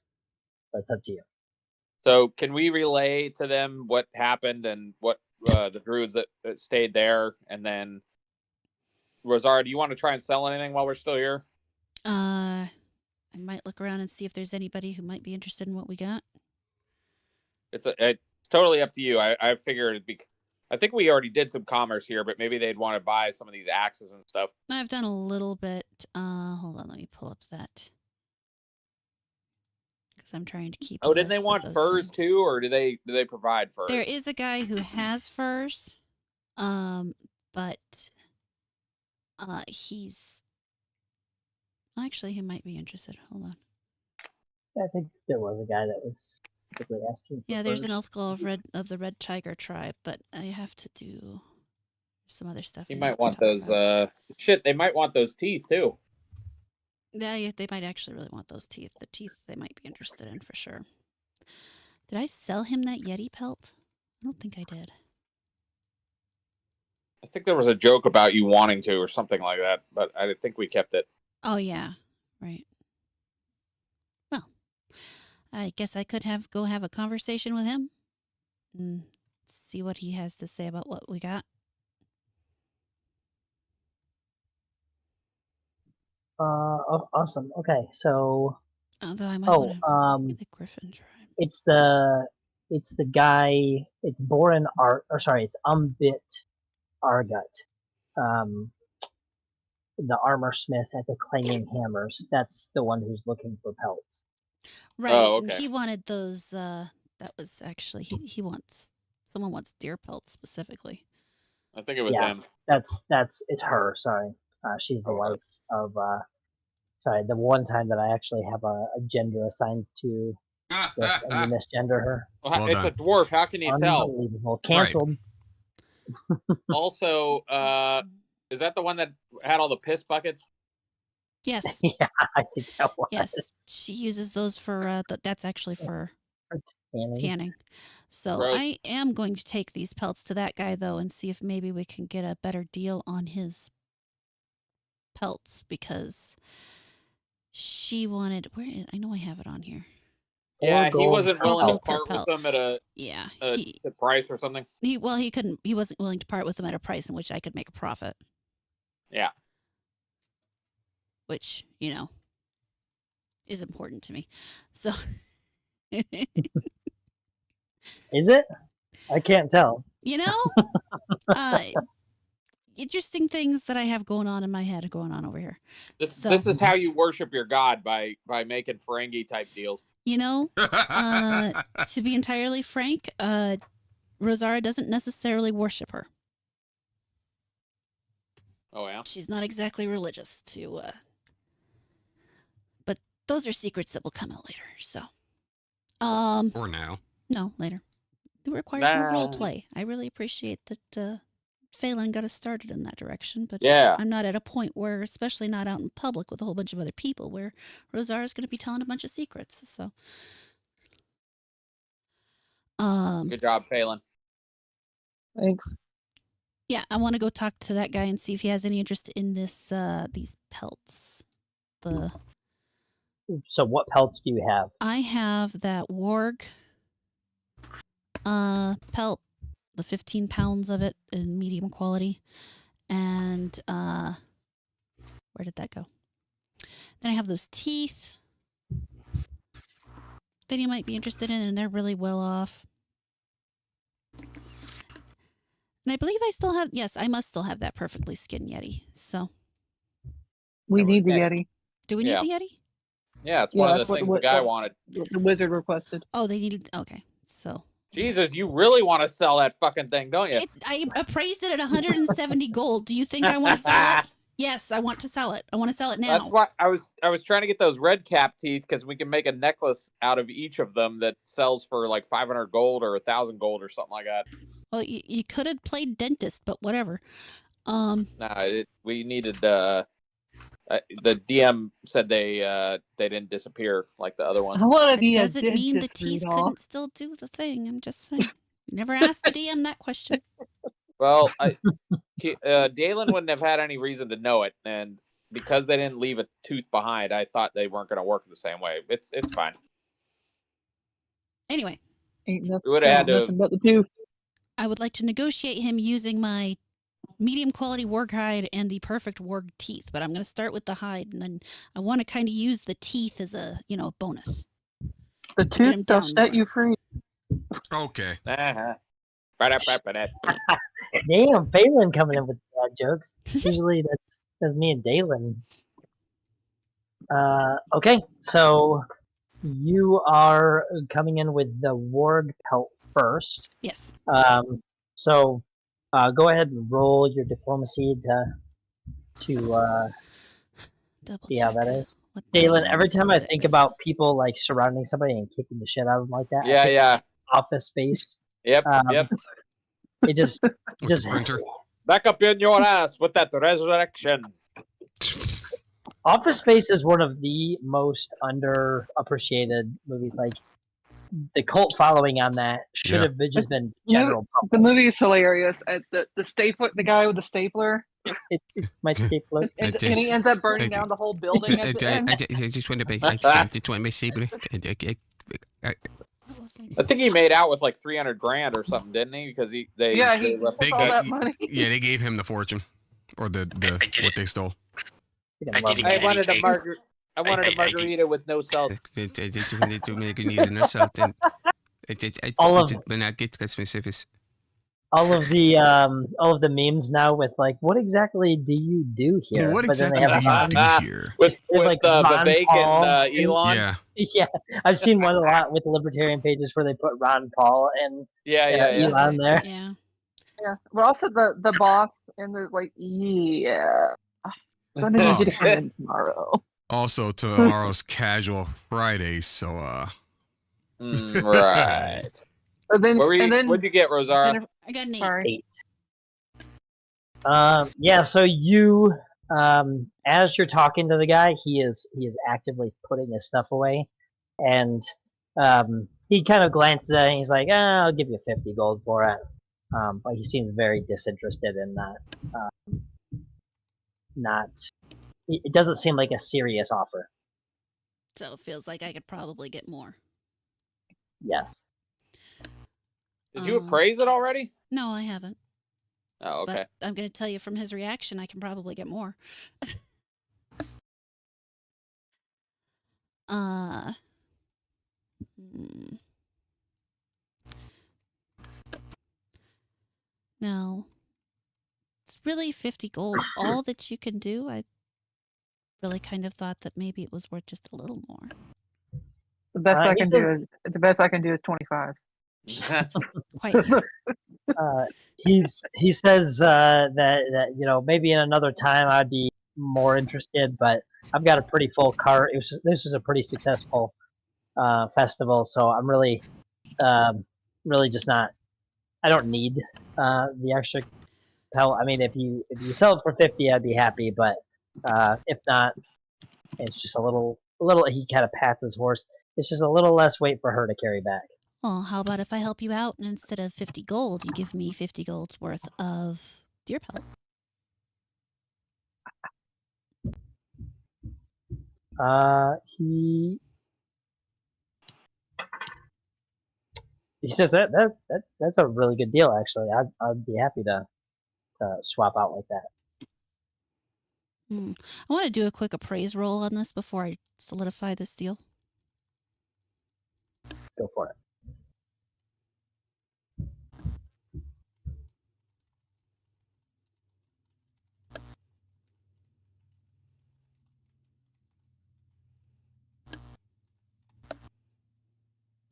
but it's up to you. So can we relay to them what happened and what the druids that stayed there, and then Rosara, do you want to try and sell anything while we're still here? I might look around and see if there's anybody who might be interested in what we got. It's totally up to you. I figure it'd be. I think we already did some commerce here, but maybe they'd want to buy some of these axes and stuff. I've done a little bit. Hold on, let me pull up that because I'm trying to keep. Oh, didn't they want furs too, or do they provide furs? There is a guy who has furs, but he's actually he might be interested. Hold on. I think there was a guy that was specifically asking. Yeah, there's an elf girl of the Red Tiger tribe, but I have to do some other stuff. You I might need to want talk those. about. Shit, they might want those teeth too. Yeah, they might actually really want those teeth. The teeth they might be interested in for sure. Did I sell him that Yeti pelt? I don't think I did. I think there was a joke about you wanting to or something like that, but I think we kept it. Oh, yeah. Right. Well, I guess I could go have a conversation with him and see what he has to say about what we got. Awesome. Okay, so Although I might want to the Griffin tribe. it's the guy. It's Borin it's Umbit Argut, the armor smith at the Clanging Hammers. That's the one who's looking for pelts. Right. Oh, And okay. he wanted those. That was actually he wants someone wants deer pelts specifically. I think it was Yeah. him. It's her. Sorry, she's the wife of. Sorry, the one time that I actually have a gender assigned to this, and you misgender her. Well, Well it's done. a dwarf. How can you tell? Unbelievable. Canceled. Also, is that the one that had all the piss buckets? Yes. Yeah, I think that was. Yes. She uses those for that's actually for tanning. So Gross. I am going to take these pelts to that guy though and see if maybe we can get a better deal on his pelts because she wanted I know I have it on here. Yeah, he gold wasn't per willing to pelt. part with them at a price or something. He wasn't willing to part with them at a price in which I could make a profit. Yeah. Which, is important to me. So Is it? I can't tell. Interesting things that I have going on in my head are going on over here. This is how you worship your god, by making Ferengi type deals. To be entirely frank, Rosara doesn't necessarily worship her. Oh yeah. She's not exactly religious but those are secrets that will come out later. So, Or now. No, later. It requires more role play. I really appreciate that Phelan got us started in that direction, but yeah, I'm not at a point where, especially not out in public with a whole bunch of other people, where Rosara's going to be telling a bunch of secrets. So, good job, Phelan. Thanks. Yeah, I want to go talk to that guy and see if he has any interest in these pelts. So what pelts do you have? I have that warg pelt, the 15 pounds of it in medium quality, and where did that go? Then I have those teeth that you might be interested in, and they're really well off. And I believe I still have, yes, I must still have that perfectly skinned Yeti. So We need the Yeti. do we need the Yeti? Yeah, it's one of the things the guy wanted. The wizard requested. Oh, they needed, okay. So Jesus, you really want to sell that fucking thing, don't you? I appraised it at 170 gold. Do you think I want to sell it? Yes, I want to sell it. I want to sell it now. That's why I was trying to get those red cap teeth, because we can make a necklace out of each of them that sells for like 500 gold or 1,000 gold or something like that. Well, you could have played dentist, but whatever. We needed the DM said they didn't disappear like the other ones. I want to be a Doesn't mean the dentist, teeth Rudolph. couldn't still do the thing. I'm just saying. You never asked the DM that question. Well, Dalen wouldn't have had any reason to know it, and because they didn't leave a tooth behind, I thought they weren't going to work the same way. It's fine. Anyway, Ain't nothing, We would have had to. nothing but the tooth. I would like to negotiate him using my medium quality warg hide and the perfect warg teeth, but I'm going to start with the hide, and then I want to kind of use the teeth as a bonus. The tooth shall set you free. Okay. Uh-huh. Damn, Phelan coming in with bad jokes. Usually that's me and Dalen. Okay, so you are coming in with the warg pelt first. Yes. So go ahead and roll your diplomacy to see how that is. Dalen, every time I think about people like surrounding somebody and kicking the shit out of them like that, I think Yeah. Office Space. Yep. It just With the printer. Back up in your ass with that resurrection. Office Space is one of the most underappreciated movies. Like the cult following on that should Yeah. have been just been The movie- general public. The movie is hilarious. The stapler, the guy with the stapler, It might skip look. and It he is. ends up burning It- down the whole building at the end. I just want to be. I just want to be saber. What was I- I think he made out with like 300 grand or something, didn't he? Because they Yeah, they he left- took all that money. Yeah, they gave him the fortune, or the I did what it. they stole. You're I gonna love did that. it. I wanted a Hey, margarita. I wanted a I- margarita with no salt. To make need an assault and All of- when I get Christmas service. All of the memes now with like, what exactly do you do here? What But then exactly they do have you Ron- do here? With It's like Ron Vivek Paul and Elon. Yeah, Yeah, I've seen one a lot with the libertarian pages where they put Ron Paul and Yeah. Elon there. Yeah. Yeah, but also the boss and the like. Yeah, I'm gonna need you to come in tomorrow. also tomorrow's casual Friday, so Right. But then, and then What'd you get, Rosara? Jennifer- I got an 8. sorry. 8. Yeah, so you as you're talking to the guy, he is actively putting his stuff away, and he kind of glances at it and he's like, I'll give you 50 gold for it. But he seems very disinterested in that. It doesn't seem like a serious offer. So it feels like I could probably get more. Yes. Did you appraise it already? No, I haven't. Oh, okay. But I'm going to tell you from his reaction, I can probably get more. Hmm. No. It's really 50 gold. All that you can do, I really kind of thought that maybe it was worth just a little more. The best He I can says- do is 25. Quite. He says that maybe in another time I'd be more interested, but I've got a pretty full cart. This is a pretty successful festival, so I'm really just not. I don't need the extra pellet. I mean, if you sell it for 50, I'd be happy, but if not, it's just a little. He kind of pats his horse. It's just a little less weight for her to carry back. Well, how about if I help you out and instead of 50 gold, you give me 50 gold's worth of deer pellet? He says that's a really good deal. Actually, I'd be happy to swap out like that. I want to do a quick appraise roll on this before I solidify this deal. Go for it.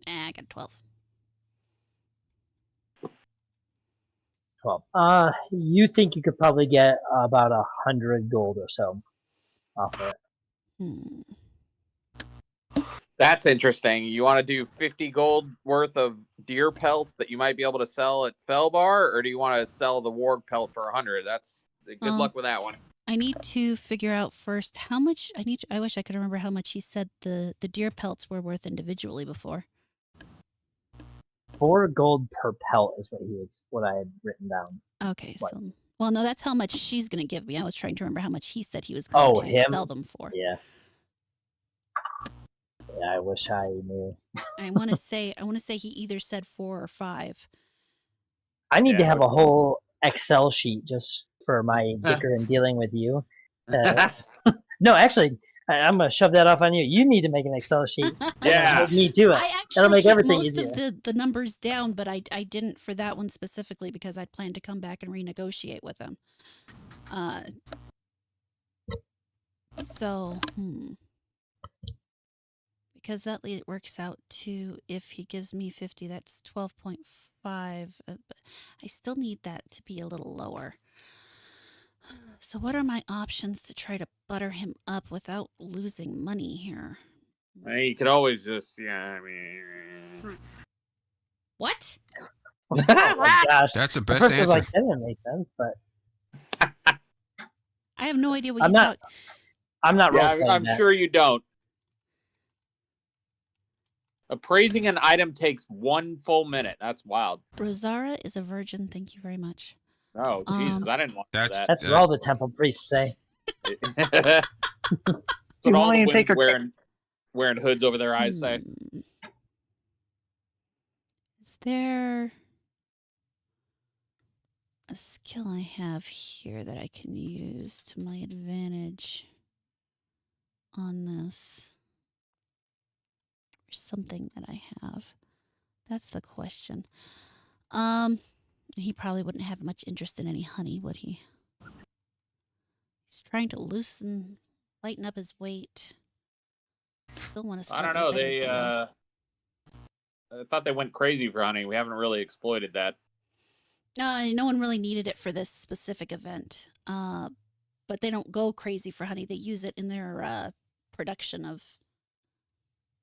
I got 12. 12. You think you could probably get about 100 gold or so off of it. Hmm. That's interesting. You want to do 50 gold worth of deer pelt that you might be able to sell at Fellbar, or do you want to sell the warg pelt for 100? That's good luck with that one. I need to figure out first how much I wish I could remember how much he said the deer pelts were worth individually before. 4 gold per pelt is what I had written down. Okay, What? so well, no, that's how much she's gonna give me. I was trying to remember how much he said he was going to him? sell them for. Yeah. Yeah, I wish I knew. I want to say he either said 4 or 5. I need to Yeah, have a it was- whole Excel sheet just for my dicker and dealing with you. No, actually, I'm gonna shove that off on you. You need to make an Excel sheet. Yeah. Hold me to it. I actually make keep everything most easier. of the numbers down, but I didn't for that one specifically because I'd planned to come back and renegotiate with him. Because that works out to, if he gives me 50, that's 12.5. But I still need that to be a little lower. So what are my options to try to butter him up without losing money here? You could always just, I mean. What? Oh my gosh. that's the At best first I was answer. like, that didn't make sense, but I have no idea what I'm he's not- talking. I'm not Yeah, role-playing I'm that. sure you don't. Appraising an item takes 1 full minute. That's wild. Rosara is a virgin. Thank you very much. Oh, Jesus, I didn't want That's That's what all the temple priests say. that. That's You what all won't the even take women her wearing hoods over their eyes say. Is there a skill I have here that I can use to my advantage on this? Or something that I have? That's the question. He probably wouldn't have much interest in any honey, would he? He's trying to lighten up his weight. Still want to I don't slightly know. better They deal. I thought they went crazy for honey. We haven't really exploited that. No one really needed it for this specific event. But they don't go crazy for honey. They use it in their production of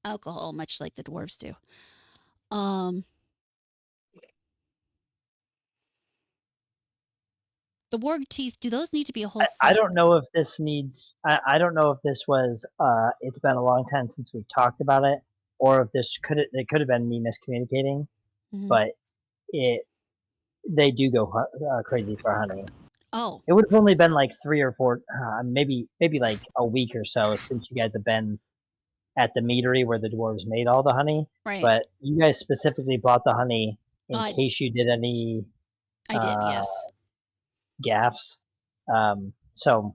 alcohol, much like the dwarves do. The warg teeth, do those need to be a whole set? I don't know if this needs. I don't know if this was. It's been a long time since we've talked about it, or if this it could have been me miscommunicating. Mhm. But they do go crazy for honey. Oh, It would have only been like 3 or 4, maybe like a week or so since you guys have been at the meadery where the dwarves made all the honey. right. But you guys specifically bought the honey in I- case you did any I did, yes. gaffes. So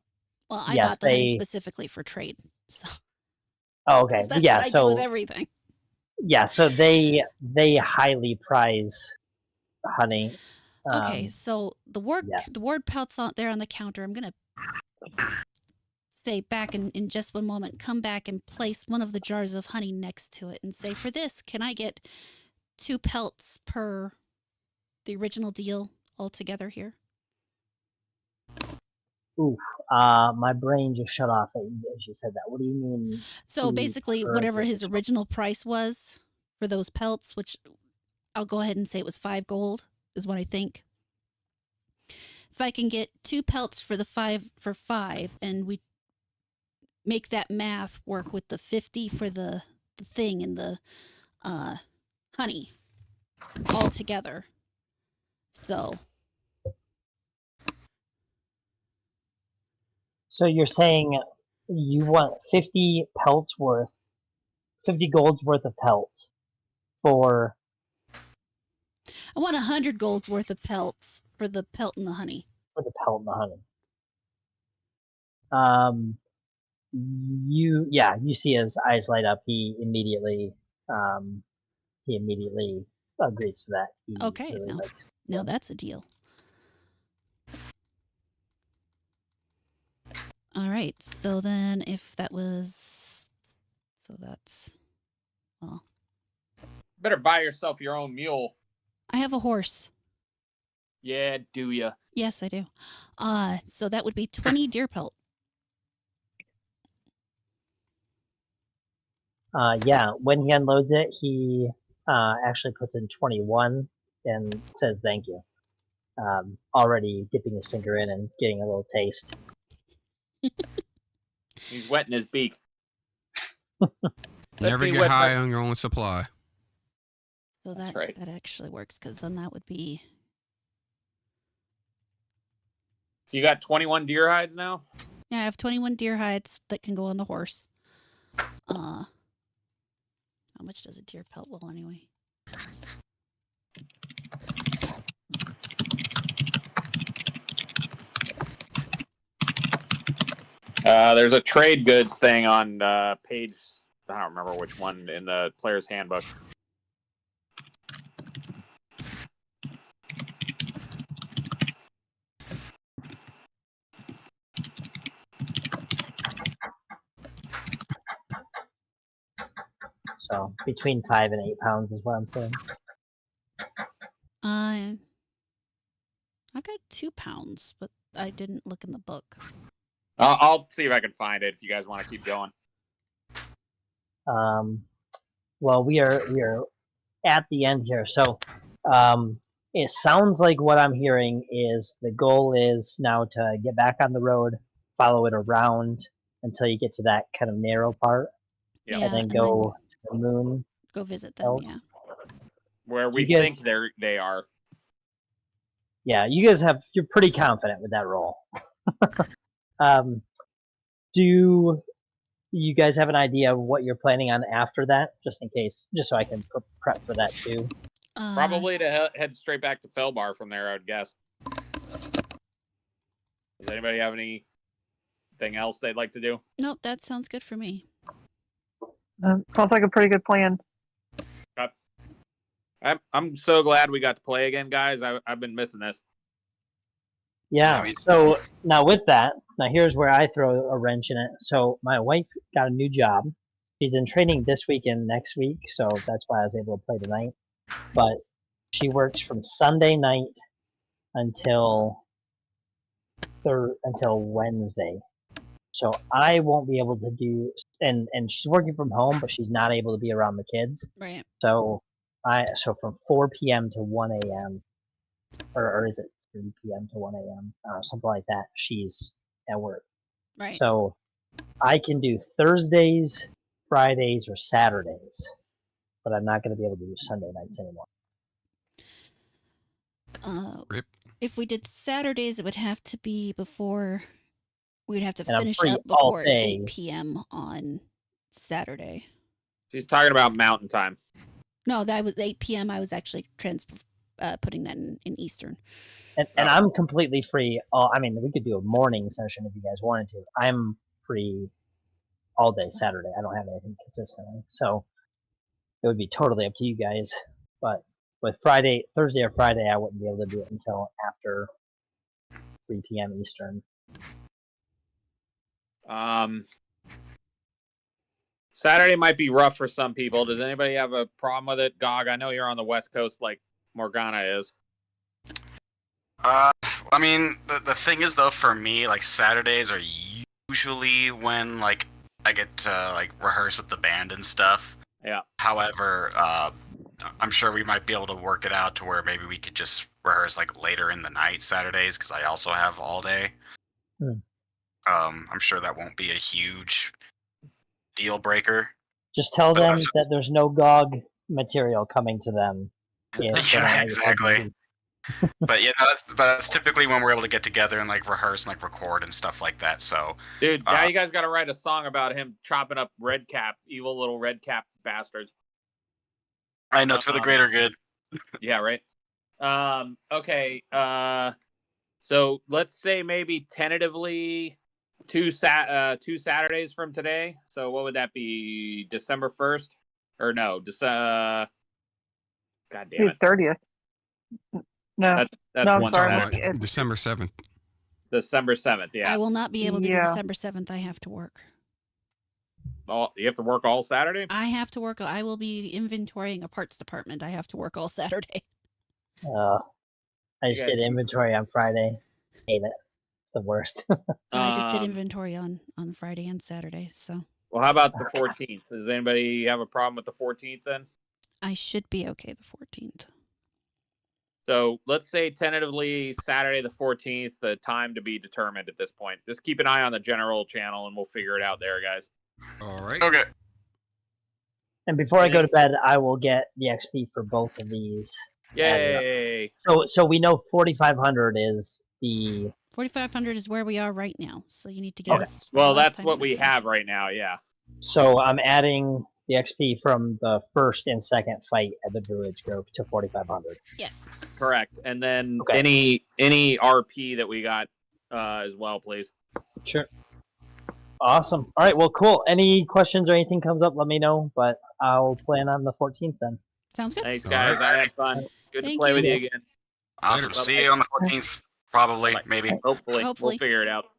Well, I yes, bought the honey they. specifically for trade. So Oh, okay. 'cause that's Yeah. what I do with So everything. yeah. So they highly prize honey. Okay, so the ward yes. the ward pelts on there on the counter. I'm gonna say back in just one moment, come back and place one of the jars of honey next to it and say, for this, can I get 2 pelts per the original deal altogether here? My brain just shut off as you said that. What do you mean? So basically, whatever his original? original price was for those pelts, which I'll go ahead and say it was 5 gold, is what I think. If I can get 2 pelts for the 5 for 5, and we make that math work with the 50 for the thing and the honey all together. So So you're saying you want 50 golds worth of pelts for. I want 100 golds worth of pelts for the pelt and the honey. For the pelt and the honey. You see his eyes light up. He immediately agrees to that. He Okay, really likes now that's a deal. All right, so then if that was, so that's, well, Better buy yourself your own mule. I have a horse. Yeah, do ya? Yes, I do. So that would be 20 deer pelt. Yeah, when he unloads it, he actually puts in 21 and says thank you. Already dipping his finger in and getting a little taste. He's wetting his beak. Never me get wet high my- on your own supply. So That's that right. that actually works, because then that would be, You got 21 deer hides now? yeah, I have 21 deer hides that can go on the horse. How much does a deer pelt well anyway? There's a trade goods thing on page, I don't remember which one in the player's handbook. So between 5 and 8 pounds is what I'm saying. I've got 2 pounds, but I didn't look in the book. I'll see if I can find it if you guys want to keep going. Well, we are at the end here. So it sounds like what I'm hearing is the goal is now to get back on the road, follow it around, until you get to that kind of narrow part, Yeah. and then go to the moon. go visit them. elves. Yeah. Where we You guys- think they are. Yeah, you guys you're pretty confident with that roll. Do you guys have an idea of what you're planning on after that, just in case, just so I can prep for that too? Probably to head straight back to Felbar from there, I would guess. Does anybody have anything else they'd like to do? Nope, that sounds good for me. Sounds like a pretty good plan. I'm so glad we got to play again, guys. I've been missing this. Yeah. I mean- So now with that, here's where I throw a wrench in it. So my wife got a new job. She's in training this week and next week, so that's why I was able to play tonight. But she works from Sunday night until Wednesday. So I won't be able to do, and she's working from home, but she's not able to be around the kids. Right. So from 4 p.m. to 1 a.m. or is it 3 p.m. to 1 a.m. Something like that. She's at work. Right. So I can do Thursdays, Fridays, or Saturdays, but I'm not going to be able to do Sunday nights anymore. Rip. If we did Saturdays, it would have to be before. We'd have to And I'm finish free up all before day. 8 p.m. on Saturday. She's talking about mountain time. No, that was 8 p.m. I was actually putting that in Eastern. And I'm completely free. I mean, we could do a morning session if you guys wanted to. I'm free all day Saturday. I don't have anything consistently, so it would be totally up to you guys. But with Thursday or Friday, I wouldn't be able to do it until after 3 p.m. Eastern. Saturday might be rough for some people. Does anybody have a problem with it? Gog, I know you're on the West Coast like Morgana is. I mean, the thing is though, for me, like Saturdays are usually when like I get to like rehearse with the band and stuff. Yeah. However, I'm sure we might be able to work it out to where maybe we could just rehearse like later in the night Saturdays, because I also have all day. I'm sure that won't be a huge deal breaker. Just tell But them that's- that there's no GOG material coming to them. Yeah, they're exactly. But yeah, that's typically when we're able to get together and like rehearse and like record and stuff like that. So, Dude, now you guys got to write a song about him chopping up Redcap, evil little Redcap bastards. I know it's for the greater good. Yeah, right. Okay. So let's say maybe tentatively two Saturdays from today. So what would that be? December 1st, or no? God damn it. 30th. No, That's No, one sorry. Saturday. It's- December 7th. December 7th. Yeah. I will not be able to do Yeah. December 7th. I have to work. You have to work all Saturday. I have to work. I will be inventorying a parts department. I have to work all Saturday. I just did inventory on Friday. Hate it. It's the worst. I just did inventory on Friday and Saturday, so Well, how about the 14th? Does anybody have a problem with the 14th then? I should be okay the 14th. So let's say tentatively Saturday the 14th, the time to be determined at this point. Just keep an eye on the general channel and we'll figure it out there, guys. All right. Okay. And before I go to bed, I will get the XP for both of these. Yay! So we know 4,500 is the 4,500 is where we are right now, so you need to get Okay. us. Well, last that's time what it was we done. have right now, yeah. So I'm adding the XP from the first and second fight at the Druids Grove to 4,500. Yes. Correct. And then Okay. any RP that we got as well, please. Sure. Awesome. All right. Well, cool. Any questions or anything comes up, let me know. But I'll plan on the 14th then. Sounds good. Thanks, All guys. right. I had fun. Good to Thank play you. with you again. Awesome. Later. See you on the 14th, probably, maybe. Hopefully. Hopefully. We'll figure it out.